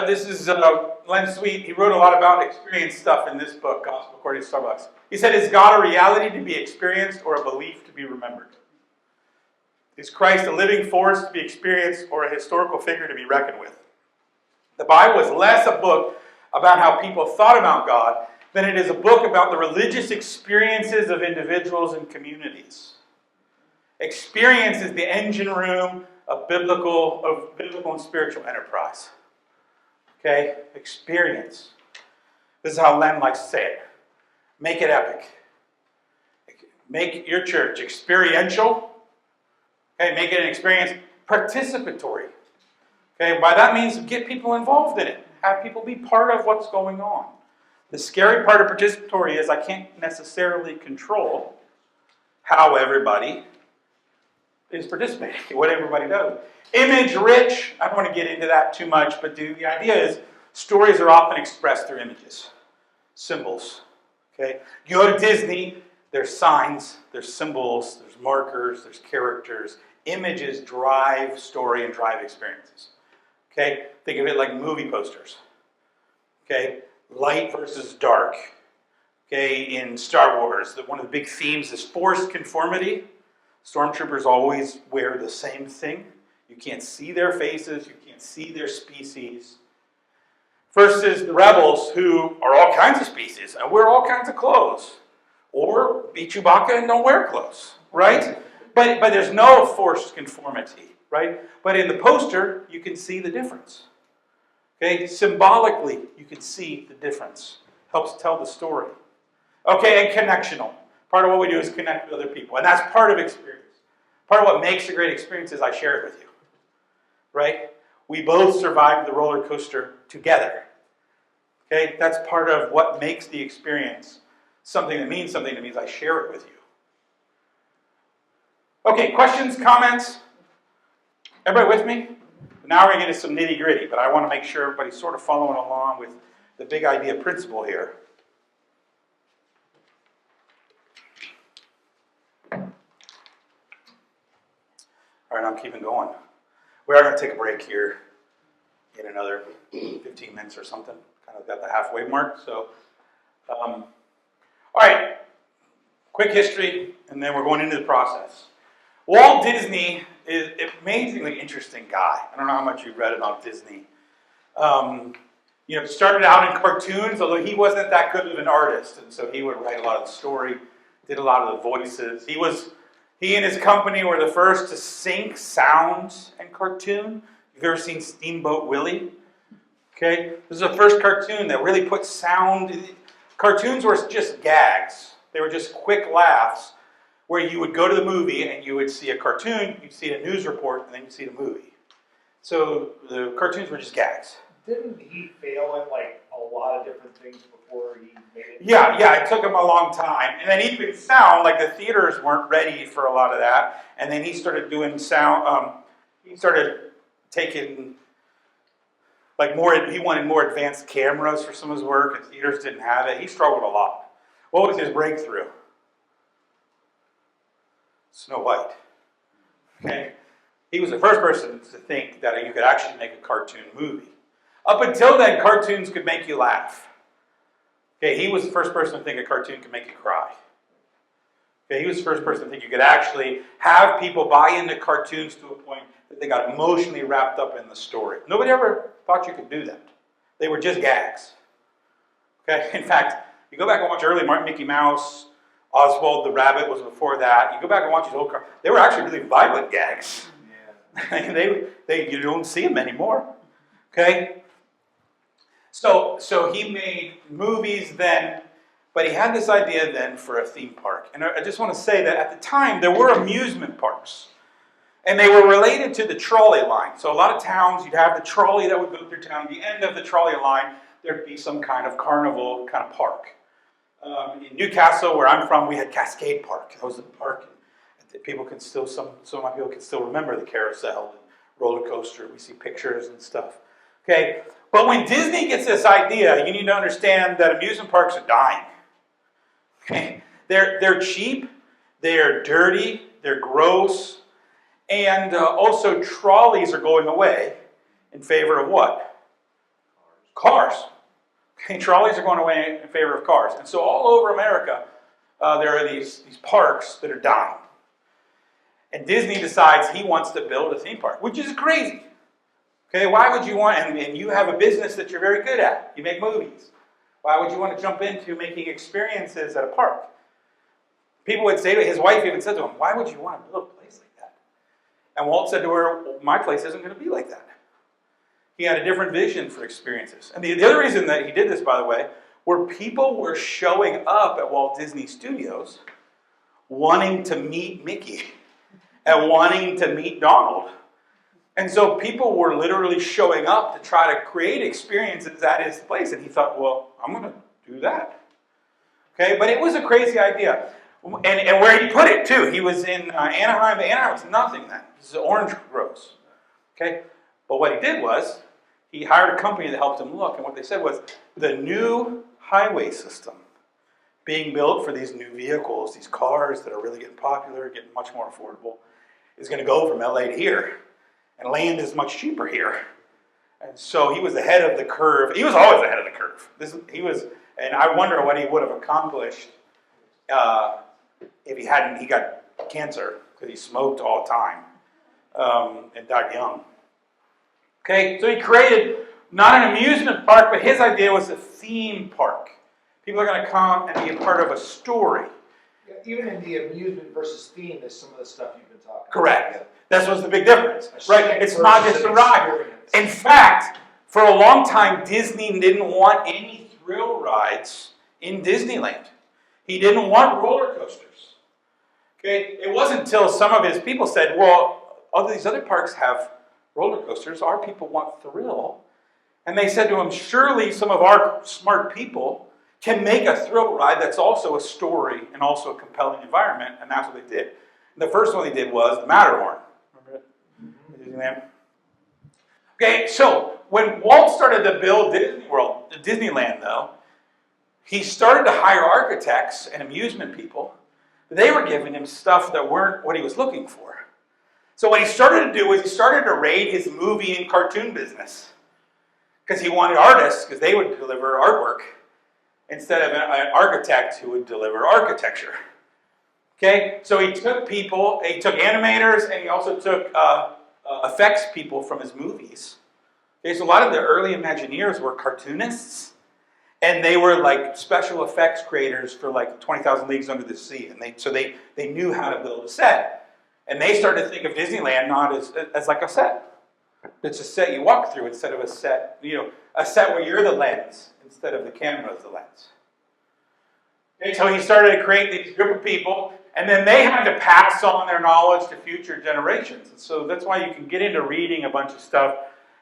This is Len Sweet. He wrote a lot about experience stuff in this book, Gospel According to Starbucks. He said, is God a reality to be experienced or a belief to be remembered? Is Christ a living force to be experienced or a historical figure to be reckoned with? The Bible is less a book about how people thought about God than it is a book about the religious experiences of individuals and communities. Experience is the engine room of biblical and spiritual enterprise. Okay? Experience. This is how Len likes to say it. Make it epic. Make your church experiential. Okay? Make it an experience. Participatory. Okay? By that means get people involved in it. Have people be part of what's going on. The scary part of participatory is I can't necessarily control how everybody is participating, what everybody does. Image rich, I don't want to get into that too much, but the idea is stories are often expressed through images, symbols. Okay? You go to Disney, there's signs, there's symbols, there's markers, there's characters. Images drive story and drive experiences. Okay? Think of it like movie posters. Okay? Light versus dark. Okay? In Star Wars, one of the big themes is forced conformity. Stormtroopers always wear the same thing. You can't see their faces. You can't see their species. Versus the rebels, who are all kinds of species and wear all kinds of clothes. Or be Chewbacca and don't wear clothes. Right? But there's no forced conformity. Right? But in the poster, you can see the difference. Okay? Symbolically, you can see the difference. Helps tell the story. Okay, and connectional. Part of what we do is connect with other people. And that's part of experience. Part of what makes a great experience is I share it with you. Right? We both survived the roller coaster together. Okay? That's part of what makes the experience something that means something to me is I share it with you. Okay, questions, comments? Everybody with me? Now we're going to get into some nitty gritty, but I want to make sure everybody's sort of following along with the big idea principle here. All right, I'm keeping going. We are going to take a break here in another 15 minutes or something. Kind of got the halfway mark. So, all right, quick history, and then we're going into the process. Walt Disney is an amazingly interesting guy. I don't know how much you've read about Disney. Started out in cartoons, although he wasn't that good of an artist, and so he would write a lot of the story, did a lot of the voices. He and his company were the first to sync sound and cartoon. You've ever seen Steamboat Willie? Okay, this is the first cartoon that really put sound. Cartoons were just gags. They were just quick laughs where you would go to the movie and you would see a cartoon, you'd see a news report, and then you'd see the movie. So the cartoons were just gags. Didn't he fail at like a lot of different things before he made it? Yeah, it took him a long time. And then even sound, like the theaters weren't ready for a lot of that. And then he started doing sound, he started taking like he wanted more advanced cameras for some of his work, and theaters didn't have it. He struggled a lot. What was his breakthrough? Snow White. Okay? He was the first person to think that you could actually make a cartoon movie. Up until then, cartoons could make you laugh. Okay, he was the first person to think a cartoon could make you cry. Okay, he was the first person to think you could actually have people buy into cartoons to a point that they got emotionally wrapped up in the story. Nobody ever thought you could do that. They were just gags. Okay, in fact, you go back and watch early Mickey Mouse, Oswald the Rabbit was before that. You go back and watch his old cartoons. They were actually really violent gags. Yeah. You don't see them anymore. Okay? So he made movies then, but he had this idea then for a theme park. And I just want to say that at the time, there were amusement parks. And they were related to the trolley line. So a lot of towns, you'd have the trolley that would go through town. At the end of the trolley line, there'd be some kind of carnival kind of park. In Newcastle, where I'm from, we had Cascade Park. That was the park. People can still, some of my people can still remember the carousel and roller coaster. We see pictures and stuff. Okay, but when Disney gets this idea, you need to understand that amusement parks are dying. Okay, they're cheap, they're dirty, they're gross, and also trolleys are going away in favor of what? Cars. Okay, trolleys are going away in favor of cars, and so all over America, there are these parks that are dying. And Disney decides he wants to build a theme park, which is crazy. Okay, why would you want, and you have a business that you're very good at, you make movies. Why would you want to jump into making experiences at a park? People would say to his wife even said to him, why would you want to build a place like that? And Walt said to her, well, my place isn't going to be like that. He had a different vision for experiences. And the other reason that he did this, by the way, were people were showing up at Walt Disney Studios wanting to meet Mickey and wanting to meet Donald. And so people were literally showing up to try to create experiences at his place. And he thought, well, I'm going to do that. Okay, but it was a crazy idea. And where he put it, too. He was in Anaheim. Anaheim was nothing then. This is orange groves. Okay, but what he did was he hired a company that helped him look. And what they said was the new highway system being built for these new vehicles, these cars that are really getting popular, getting much more affordable, is going to go from LA to here. And land is much cheaper here. And so he was ahead of the curve. He was always ahead of the curve. And I wonder what he would have accomplished if he got cancer, because he smoked all the time and died young. Okay, so he created not an amusement park, but his idea was a theme park. People are going to come and be a part of a story. Yeah, even in the amusement versus theme, there's some of the stuff you've been talking about. Correct. That's what's the big difference, right? It's not just a ride. In fact, for a long time, Disney didn't want any thrill rides in Disneyland. He didn't want roller coasters. Okay, it wasn't until some of his people said, well, all these other parks have roller coasters. Our people want thrill. And they said to him, surely some of our smart people can make a thrill ride that's also a story and also a compelling environment. And that's what they did. And the first one they did was the Matterhorn. Disneyland. Okay, so when Walt started to build Disneyland, though, he started to hire architects and amusement people. They were giving him stuff that weren't what he was looking for. So what he started to do was he started to raid his movie and cartoon business because he wanted artists, because they would deliver artwork instead of an architect who would deliver architecture. Okay, so he took animators, and he also took effects people from his movies. Okay, so a lot of the early Imagineers were cartoonists, and they were like special effects creators for like 20,000 Leagues Under the Sea, and they knew how to build a set. And they started to think of Disneyland not as like a set. It's a set you walk through instead of a set, a set where you're the lens instead of the camera's the lens. Okay, so he started to create these group of people, and then they had to pass on their knowledge to future generations. And so that's why you can get into reading a bunch of stuff.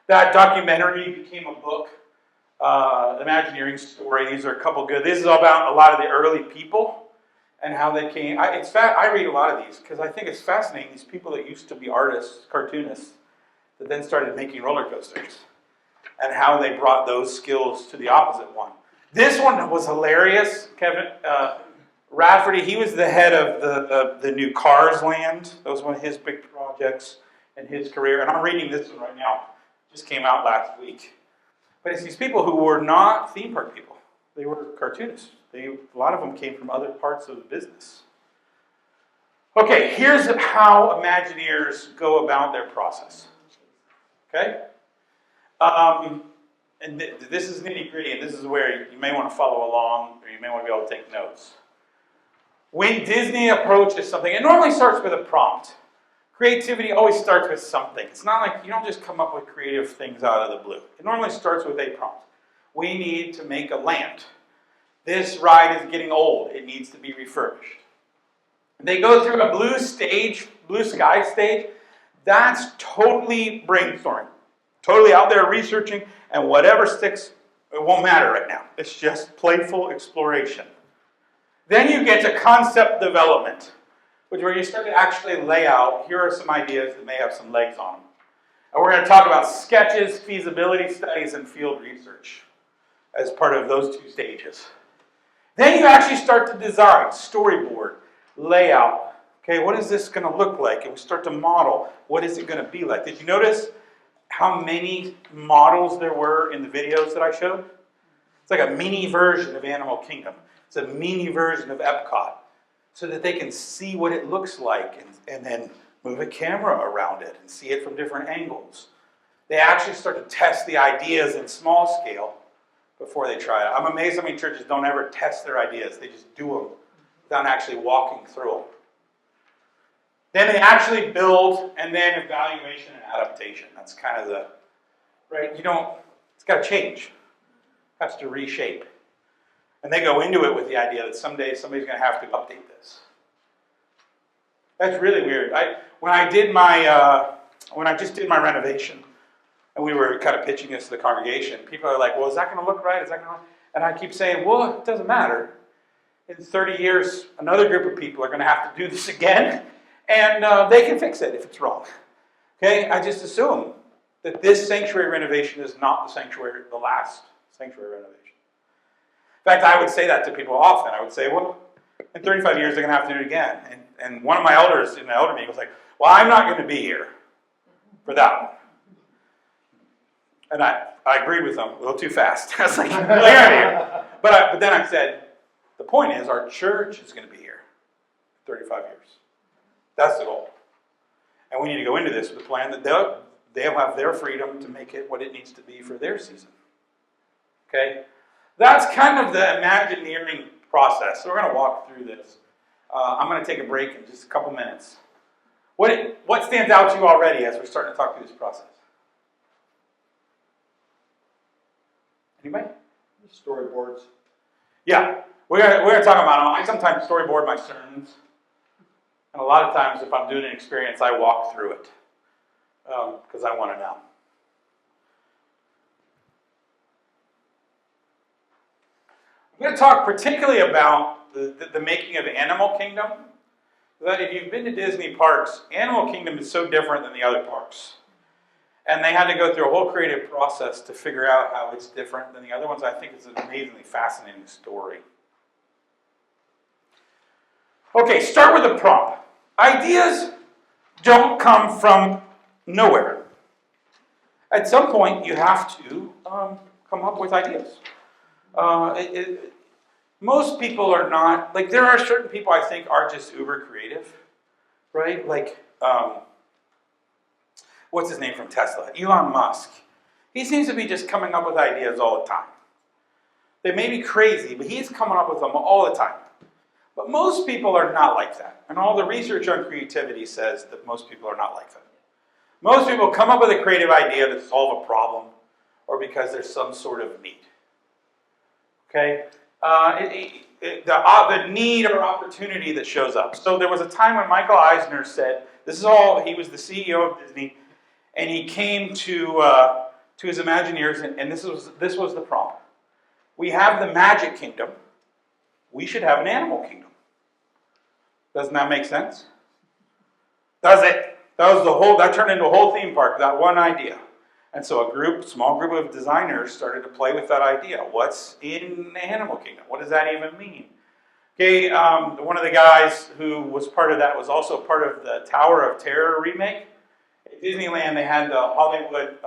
That documentary became a book, Imagineering story. These are a couple good. This is all about a lot of the early people and how they came. I read a lot of these because I think it's fascinating. These people that used to be artists, cartoonists, that then started making roller coasters, and how they brought those skills to the opposite one. This one was hilarious. Kevin Rafferty, he was the head of the new Cars Land. That was one of his big projects in his career. And I'm reading this one right now. Just came out last week. But it's these people who were not theme park people. They were cartoonists. A lot of them came from other parts of the business. Okay, here's how Imagineers go about their process. Okay? And this is nitty-gritty, and this is where you may want to follow along, or you may want to be able to take notes. When Disney approaches something, it normally starts with a prompt. Creativity always starts with something. It's not like you don't just come up with creative things out of the blue. It normally starts with a prompt. We need to make a land. This ride is getting old. It needs to be refurbished. They go through a blue sky stage. That's totally brainstorming. Totally out there researching, and whatever sticks, it won't matter right now. It's just playful exploration. Then you get to concept development, which is where you start to actually lay out, here are some ideas that may have some legs on them. And we're going to talk about sketches, feasibility studies, and field research as part of those two stages. Then you actually start to design, storyboard, layout. Okay, what is this going to look like? And we start to model, what is it going to be like? Did you notice how many models there were in the videos that I showed? It's like a mini version of Animal Kingdom. It's a mini version of Epcot, so that they can see what it looks like and then move a camera around it and see it from different angles. They actually start to test the ideas in small scale before they try it. I'm amazed how many churches don't ever test their ideas. They just do them without actually walking through them. Then they actually build, and then evaluation and adaptation. That's kind of the, right? It's got to change. It has to reshape. And they go into it with the idea that someday somebody's going to have to update this. That's really weird. When I just did my renovation, and we were kind of pitching this to the congregation, people are like, well, is that going to look right? Is that going to? And I keep saying, well, it doesn't matter. In 30 years, another group of people are going to have to do this again, and they can fix it if it's wrong. Okay? I just assume that this sanctuary renovation is not the last sanctuary renovation. In fact, I would say that to people often. I would say, well, in 35 years, they're going to have to do it again. And one of my elders in the elder meeting was like, well, I'm not going to be here for that one. And I agreed with them a little too fast. I was like, well, you're out of here. But then I said, the point is, our church is going to be here in 35 years. That's the goal. And we need to go into this with a plan that they'll have their freedom to make it what it needs to be for their season. Okay? That's kind of the Imagineering process. So we're going to walk through this. I'm going to take a break in just a couple minutes. What stands out to you already as we're starting to talk through this process? Anybody? Storyboards. Yeah, we're going to talk about them. I sometimes storyboard my sermons. And a lot of times if I'm doing an experience, I walk through it. Because I want to know. I'm going to talk particularly about the making of Animal Kingdom. That if you've been to Disney parks, Animal Kingdom is so different than the other parks. And they had to go through a whole creative process to figure out how it's different than the other ones. I think it's an amazingly fascinating story. Okay, start with a prompt. Ideas don't come from nowhere. At some point, you have to come up with ideas. Most people are not, like there are certain people I think are just uber creative, right? Like, what's his name from Tesla? Elon Musk. He seems to be just coming up with ideas all the time. They may be crazy, but he's coming up with them all the time. But most people are not like that. And all the research on creativity says that most people are not like that. Most people come up with a creative idea to solve a problem or because there's some sort of need. Okay? The need or opportunity that shows up. So there was a time when Michael Eisner said, he was the CEO of Disney, and he came to his Imagineers, and this was the problem. We have the Magic Kingdom. We should have an Animal Kingdom. Doesn't that make sense? Does it? That turned into a whole theme park, that one idea. And so a small group of designers started to play with that idea. What's in the Animal Kingdom? What does that even mean? Okay, one of the guys who was part of that was also part of the Tower of Terror remake. At Disneyland, they had the Hollywood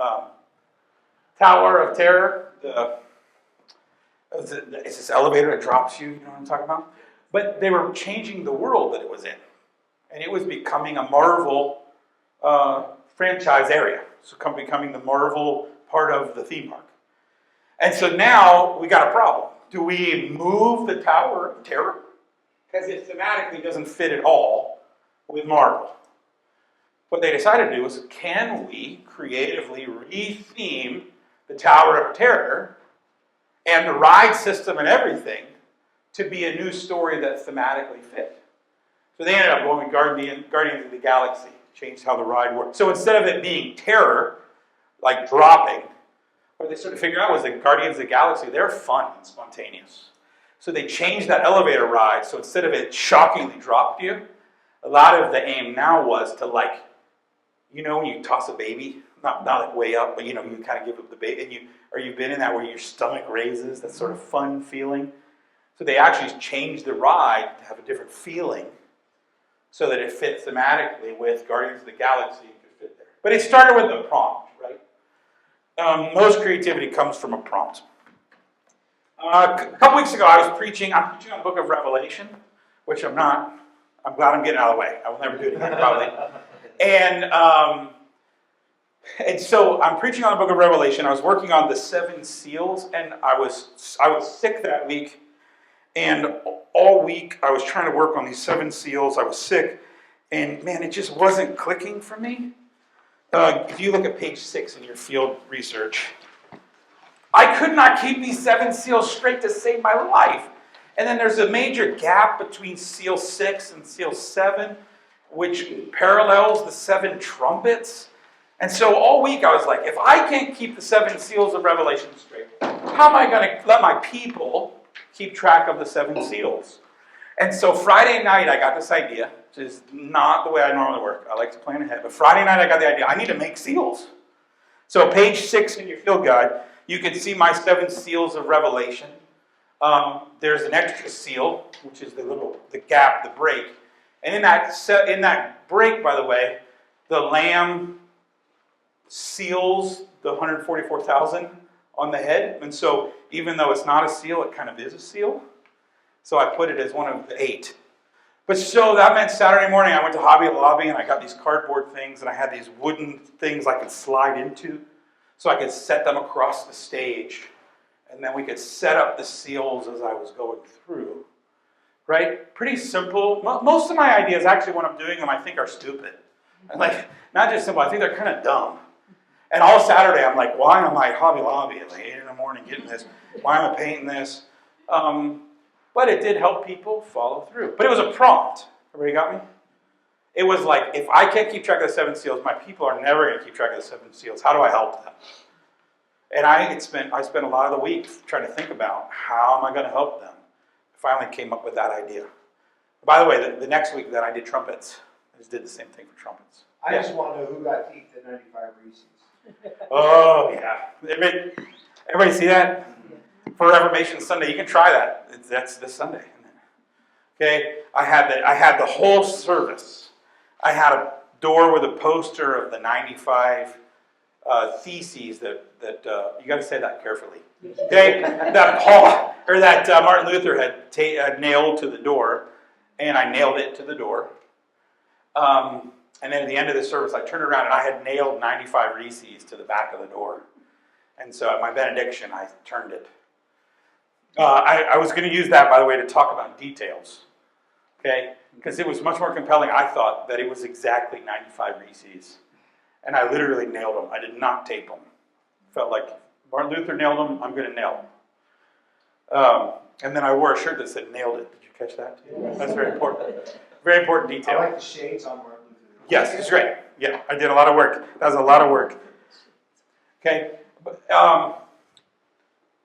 Tower of Terror. It's this elevator that drops you, you know what I'm talking about? But they were changing the world that it was in. And it was becoming a Marvel franchise area. So becoming the Marvel part of the theme park. And so now we got a problem. Do we move the Tower of Terror? Because it thematically doesn't fit at all with Marvel. What they decided to do was, can we creatively re-theme the Tower of Terror and the ride system and everything to be a new story that thematically fit? So they ended up going with Guardians of the Galaxy, changed how the ride worked. So instead of it being terror, like dropping, what they sort of figured out was that Guardians of the Galaxy, they're fun and spontaneous. So they changed that elevator ride, so instead of it shockingly dropped you, a lot of the aim now was to, like, you know when you toss a baby, not like way up, but you know, you kind of give up the baby, and you've been in that where your stomach raises, that sort of fun feeling. So they actually changed the ride to have a different feeling so that it fit thematically with Guardians of the Galaxy and could fit there. But it started with a prompt, right? Most creativity comes from a prompt. A couple weeks ago, I'm preaching on the book of Revelation, which I'm not. I'm glad I'm getting out of the way. I will never do it again, probably. And so I'm preaching on the book of Revelation. I was working on the 7 seals, and I was sick that week. And all week, I was trying to work on these 7 seals. I was sick, and man, it just wasn't clicking for me. If you look at page 6 in your field research, I could not keep these 7 seals straight to save my life. And then there's a major gap between seal 6 and seal 7, which parallels the 7 trumpets. And so all week I was like, if I can't keep the 7 seals of Revelation straight, how am I going to let my people keep track of the 7 seals? And so Friday night I got this idea, which is not the way I normally work. I like to plan ahead. But Friday night I got the idea, I need to make seals. So page 6 in your field guide, you can see my 7 seals of Revelation. There's an extra seal, which is the gap, the break. And in that break, by the way, the Lamb seals the 144,000 on the head. And so even though it's not a seal, it kind of is a seal. So I put it as one of the 8. But so that meant Saturday morning I went to Hobby Lobby and I got these cardboard things and I had these wooden things I could slide into so I could set them across the stage. And then we could set up the seals as I was going through. Right? Pretty simple. Most of my ideas, actually, when I'm doing them, I think are stupid. And like, not just simple, I think they're kind of dumb. And all Saturday, I'm like, why am I at Hobby Lobby at like 8 in the morning getting this? Why am I painting this? But it did help people follow through. But it was a prompt. Everybody got me? It was like, if I can't keep track of the 7 seals, my people are never going to keep track of the 7 seals. How do I help them? And I spent a lot of the week trying to think about how am I going to help them. Finally came up with that idea. By the way, the next week that I did trumpets, I just did the same thing for trumpets. I just want to know who got to eat the 95 Reese's. Oh, yeah. Everybody see that? For Reformation Sunday, you can try that. That's this Sunday. Okay? I had the whole service. I had a door with a poster of the 95 theses that you got to say that carefully. Okay, that Martin Luther had nailed to the door, and I nailed it to the door. And then at the end of the service, I turned around and I had nailed 95 Reese's to the back of the door. And so at my benediction, I turned it. I was going to use that, by the way, to talk about details. Okay, because it was much more compelling, I thought, that it was exactly 95 Reese's. And I literally nailed them. I did not tape them. Felt like Martin Luther nailed them, I'm going to nail them. And then I wore a shirt that said nailed it. Did you catch that? That's very important. Very important detail. I like the shades on Martin Luther. Yes, it's great. Yeah, I did a lot of work. That was a lot of work. Okay. But,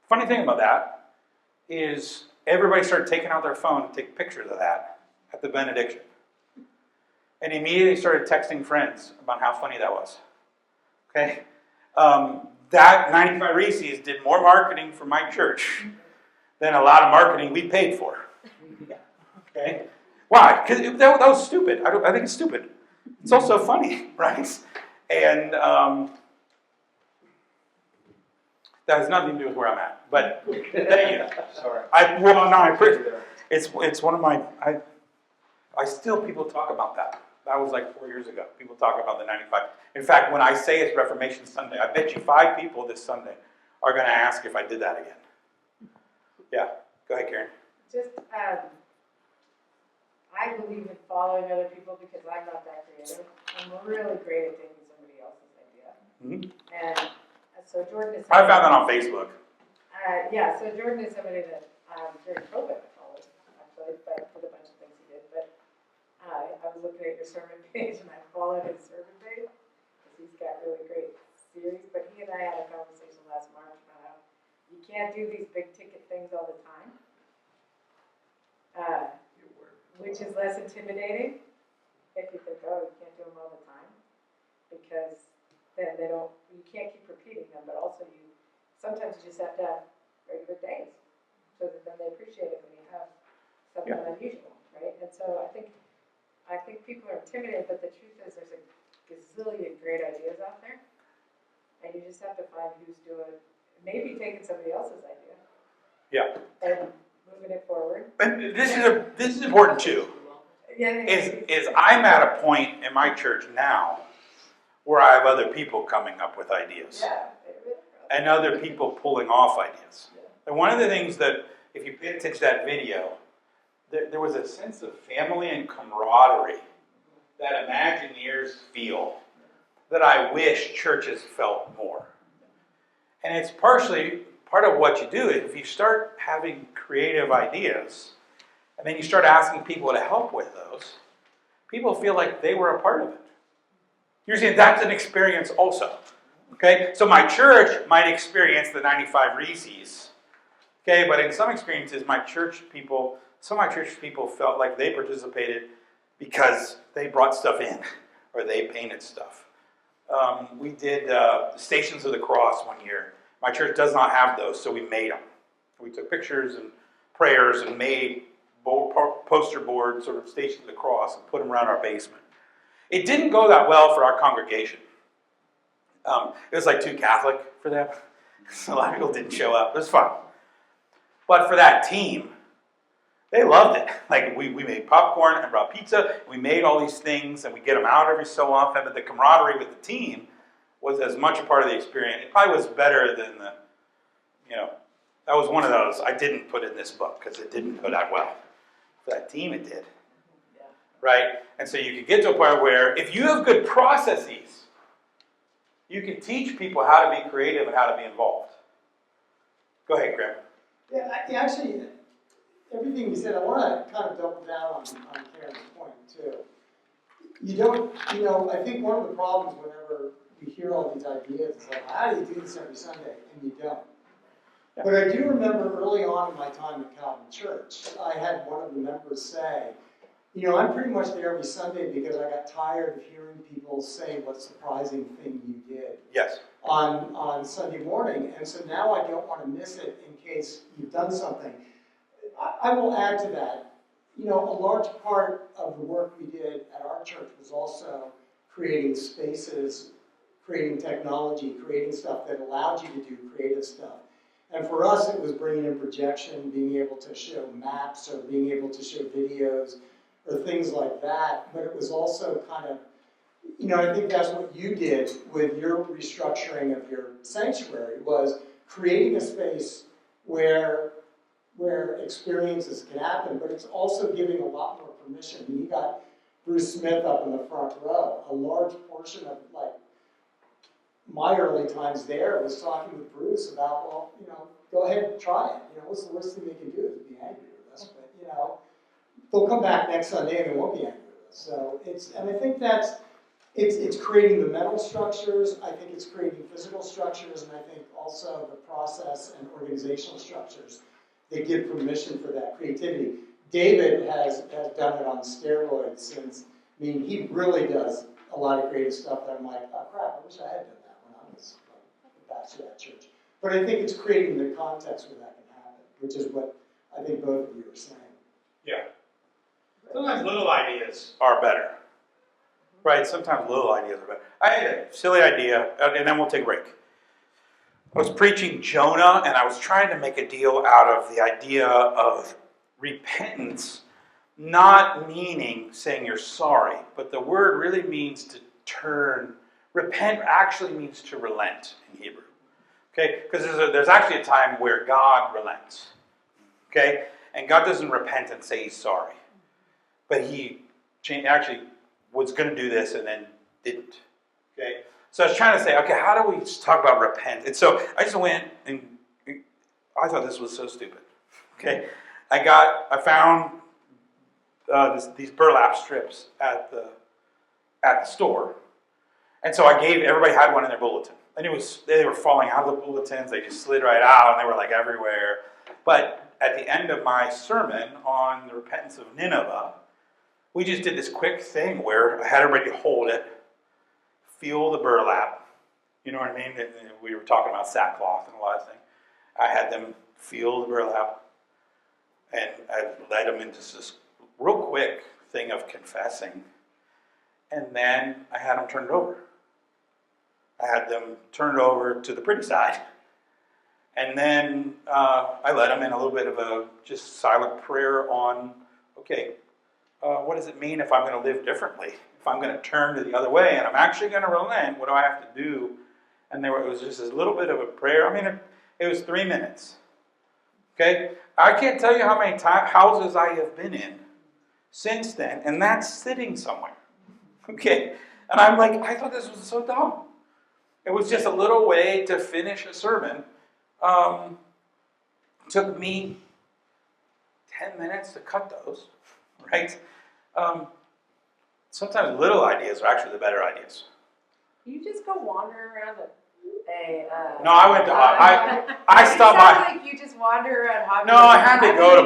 funny thing about that is everybody started taking out their phone to take pictures of that at the benediction. And immediately started texting friends about how funny that was. Okay? That 95 Reese's did more marketing for my church than a lot of marketing we paid for. Okay? Why? Because that was stupid. I think it's stupid. It's also funny, right? And that has nothing to do with where I'm at. But thank you. Sorry. It's one of my. I still people talk about that. That was like 4 years ago. People talk about the 95. In fact, when I say it's Reformation Sunday, I bet you 5 people this Sunday are going to ask if I did that again. Yeah, go ahead, Karen. Just, I believe in following other people because I'm not that creative. I'm really great at taking somebody else's idea. Mm-hmm. And so Jordan is. I found that on Facebook. Yeah, so Jordan is somebody that during COVID I followed, actually, but with a bunch of things he did. But I was looking at your sermon page and I followed his sermon page because he's got really great series. But he and I had a conversation last March about how you can't do these big ticket things all the time, which is less intimidating if you think, oh, you can't do them all the time, because then you can't keep repeating them, but also sometimes you just have to have regular days so that then they appreciate it when you have something unusual, right? And so I think people are intimidated, but the truth is there's a gazillion great ideas out there, and you just have to find who's doing, maybe taking somebody else's idea. Yeah. And moving it forward. But this is important too. Is I'm at a point in my church now where I have other people coming up with ideas. Yeah. And other people pulling off ideas. And one of the things that, if you pay attention to that video, there was a sense of family and camaraderie that Imagineers feel that I wish churches felt more. And it's partially part of what you do. If you start having creative ideas, and then you start asking people to help with those, people feel like they were a part of it. Usually that's an experience also. Okay, so my church might experience the 95 Reese's. Okay, but in some experiences, some of my church people felt like they participated because they brought stuff in, or they painted stuff. We did Stations of the Cross one year. My church does not have those, so we made them. We took pictures and prayers and made poster board sort of Stations of the Cross and put them around our basement. It didn't go that well for our congregation. It was like too Catholic for them. So a lot of people didn't show up. It was fun. But for that team, they loved it. Like we made popcorn and brought pizza. We made all these things and we get them out every so often. But the camaraderie with the team was as much a part of the experience. It probably was better than that was one of those I didn't put in this book because it didn't go that well. For that team it did. Yeah. Right? And so you could get to a point where if you have good processes, you can teach people how to be creative and how to be involved. Go ahead, Graham. Yeah, actually, everything you said, I want to kind of double down on Karen's point, too. I think one of the problems whenever we hear all these ideas is like, how do you do this every Sunday? And you don't. Yeah. But I do remember early on in my time at Calvin Church, I had one of the members say, I'm pretty much there every Sunday because I got tired of hearing people say what surprising thing you did. Yes. On Sunday morning, and so now I don't want to miss it in case you've done something. I will add to that. A large part of the work we did at our church was also creating spaces, creating technology, creating stuff that allowed you to do creative stuff. And for us, it was bringing in projection, being able to show maps or being able to show videos or things like that. But it was also kind of, I think that's what you did with your restructuring of your sanctuary, was creating a space where experiences can happen, but it's also giving a lot more permission. You got Bruce Smith up in the front row. A large portion of my early times there was talking with Bruce about, well, go ahead and try it. What's the worst thing they can do is be angry with us, but they'll come back next Sunday and they won't be angry with us. So and I think it's creating the mental structures, I think it's creating physical structures, and I think also the process and organizational structures that give permission for that creativity. David has done it on steroids since, he really does a lot of creative stuff that I'm like, oh crap, I wish I had done that when I was a pastor at church. But I think it's creating the context where that can happen, which is what I think both of you are saying. Yeah. Sometimes little ideas are better. Right? Sometimes little ideas are better. I had a silly idea, and then we'll take a break. I was preaching Jonah, and I was trying to make a deal out of the idea of repentance, not meaning saying you're sorry, but the word really means to turn. Repent actually means to relent in Hebrew. Okay? Because there's actually a time where God relents. Okay? And God doesn't repent and say he's sorry. But he actually was going to do this and then didn't. Okay? So I was trying to say, okay, how do we talk about repent? And so I just went and I thought this was so stupid. Okay? I found these burlap strips at the store. And so everybody had one in their bulletin. And they were falling out of the bulletins, they just slid right out, and they were like everywhere. But at the end of my sermon on the repentance of Nineveh, we just did this quick thing where I had everybody hold it, feel the burlap. You know what I mean? We were talking about sackcloth and a lot of things. I had them feel the burlap, and I led them into this real quick thing of confessing. And then I had them turn it over. I had them turn it over to the pretty side. And then I led them in a little bit of a just silent prayer on, okay, what does it mean if I'm going to live differently? If I'm going to turn to the other way and I'm actually going to relent, what do I have to do? And it was just a little bit of a prayer. It was 3 minutes. Okay? I can't tell you how many houses I have been in since then, and that's sitting somewhere. Okay? And I'm like, I thought this was so dumb. It was just a little way to finish a sermon. Took me 10 minutes to cut those, right? Sometimes little ideas are actually the better ideas. You just go wander around No, I went to I stopped by. Like you just wander around Hobby. No, I had to go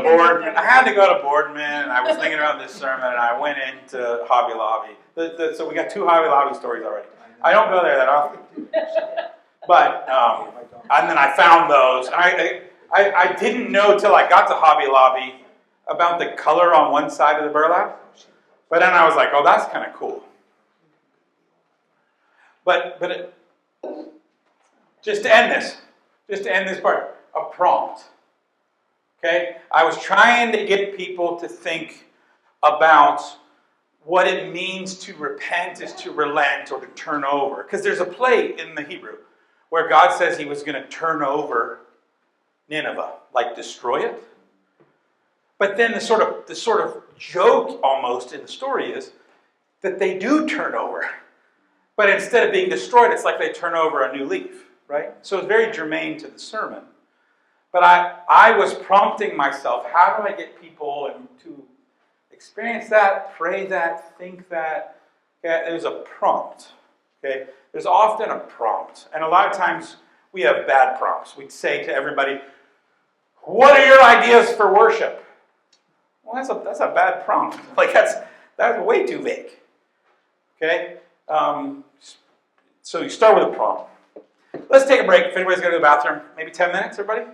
to Boardman. And I was thinking about this sermon, and I went into Hobby Lobby. So we got 2 Hobby Lobby stories already. I don't go there that often, but and then I found those. And I didn't know till I got to Hobby Lobby about the color on one side of the burlap. But then I was like, oh, that's kind of cool. But just to end this part, a prompt. Okay? I was trying to get people to think about what it means to repent is to relent or to turn over. Because there's a play in the Hebrew where God says he was going to turn over Nineveh, like destroy it. But then the sort of joke almost in the story is that they do turn over. But instead of being destroyed, it's like they turn over a new leaf, right? So it's very germane to the sermon. But I was prompting myself, how do I get people to experience that, pray that, think that? Okay, there's a prompt. Okay? There's often a prompt. And a lot of times we have bad prompts. We'd say to everybody, what are your ideas for worship? Well, that's a bad prompt. Like that's way too vague. Okay? So you start with a prompt. Let's take a break. If anybody's going to the bathroom, maybe 10 minutes, everybody?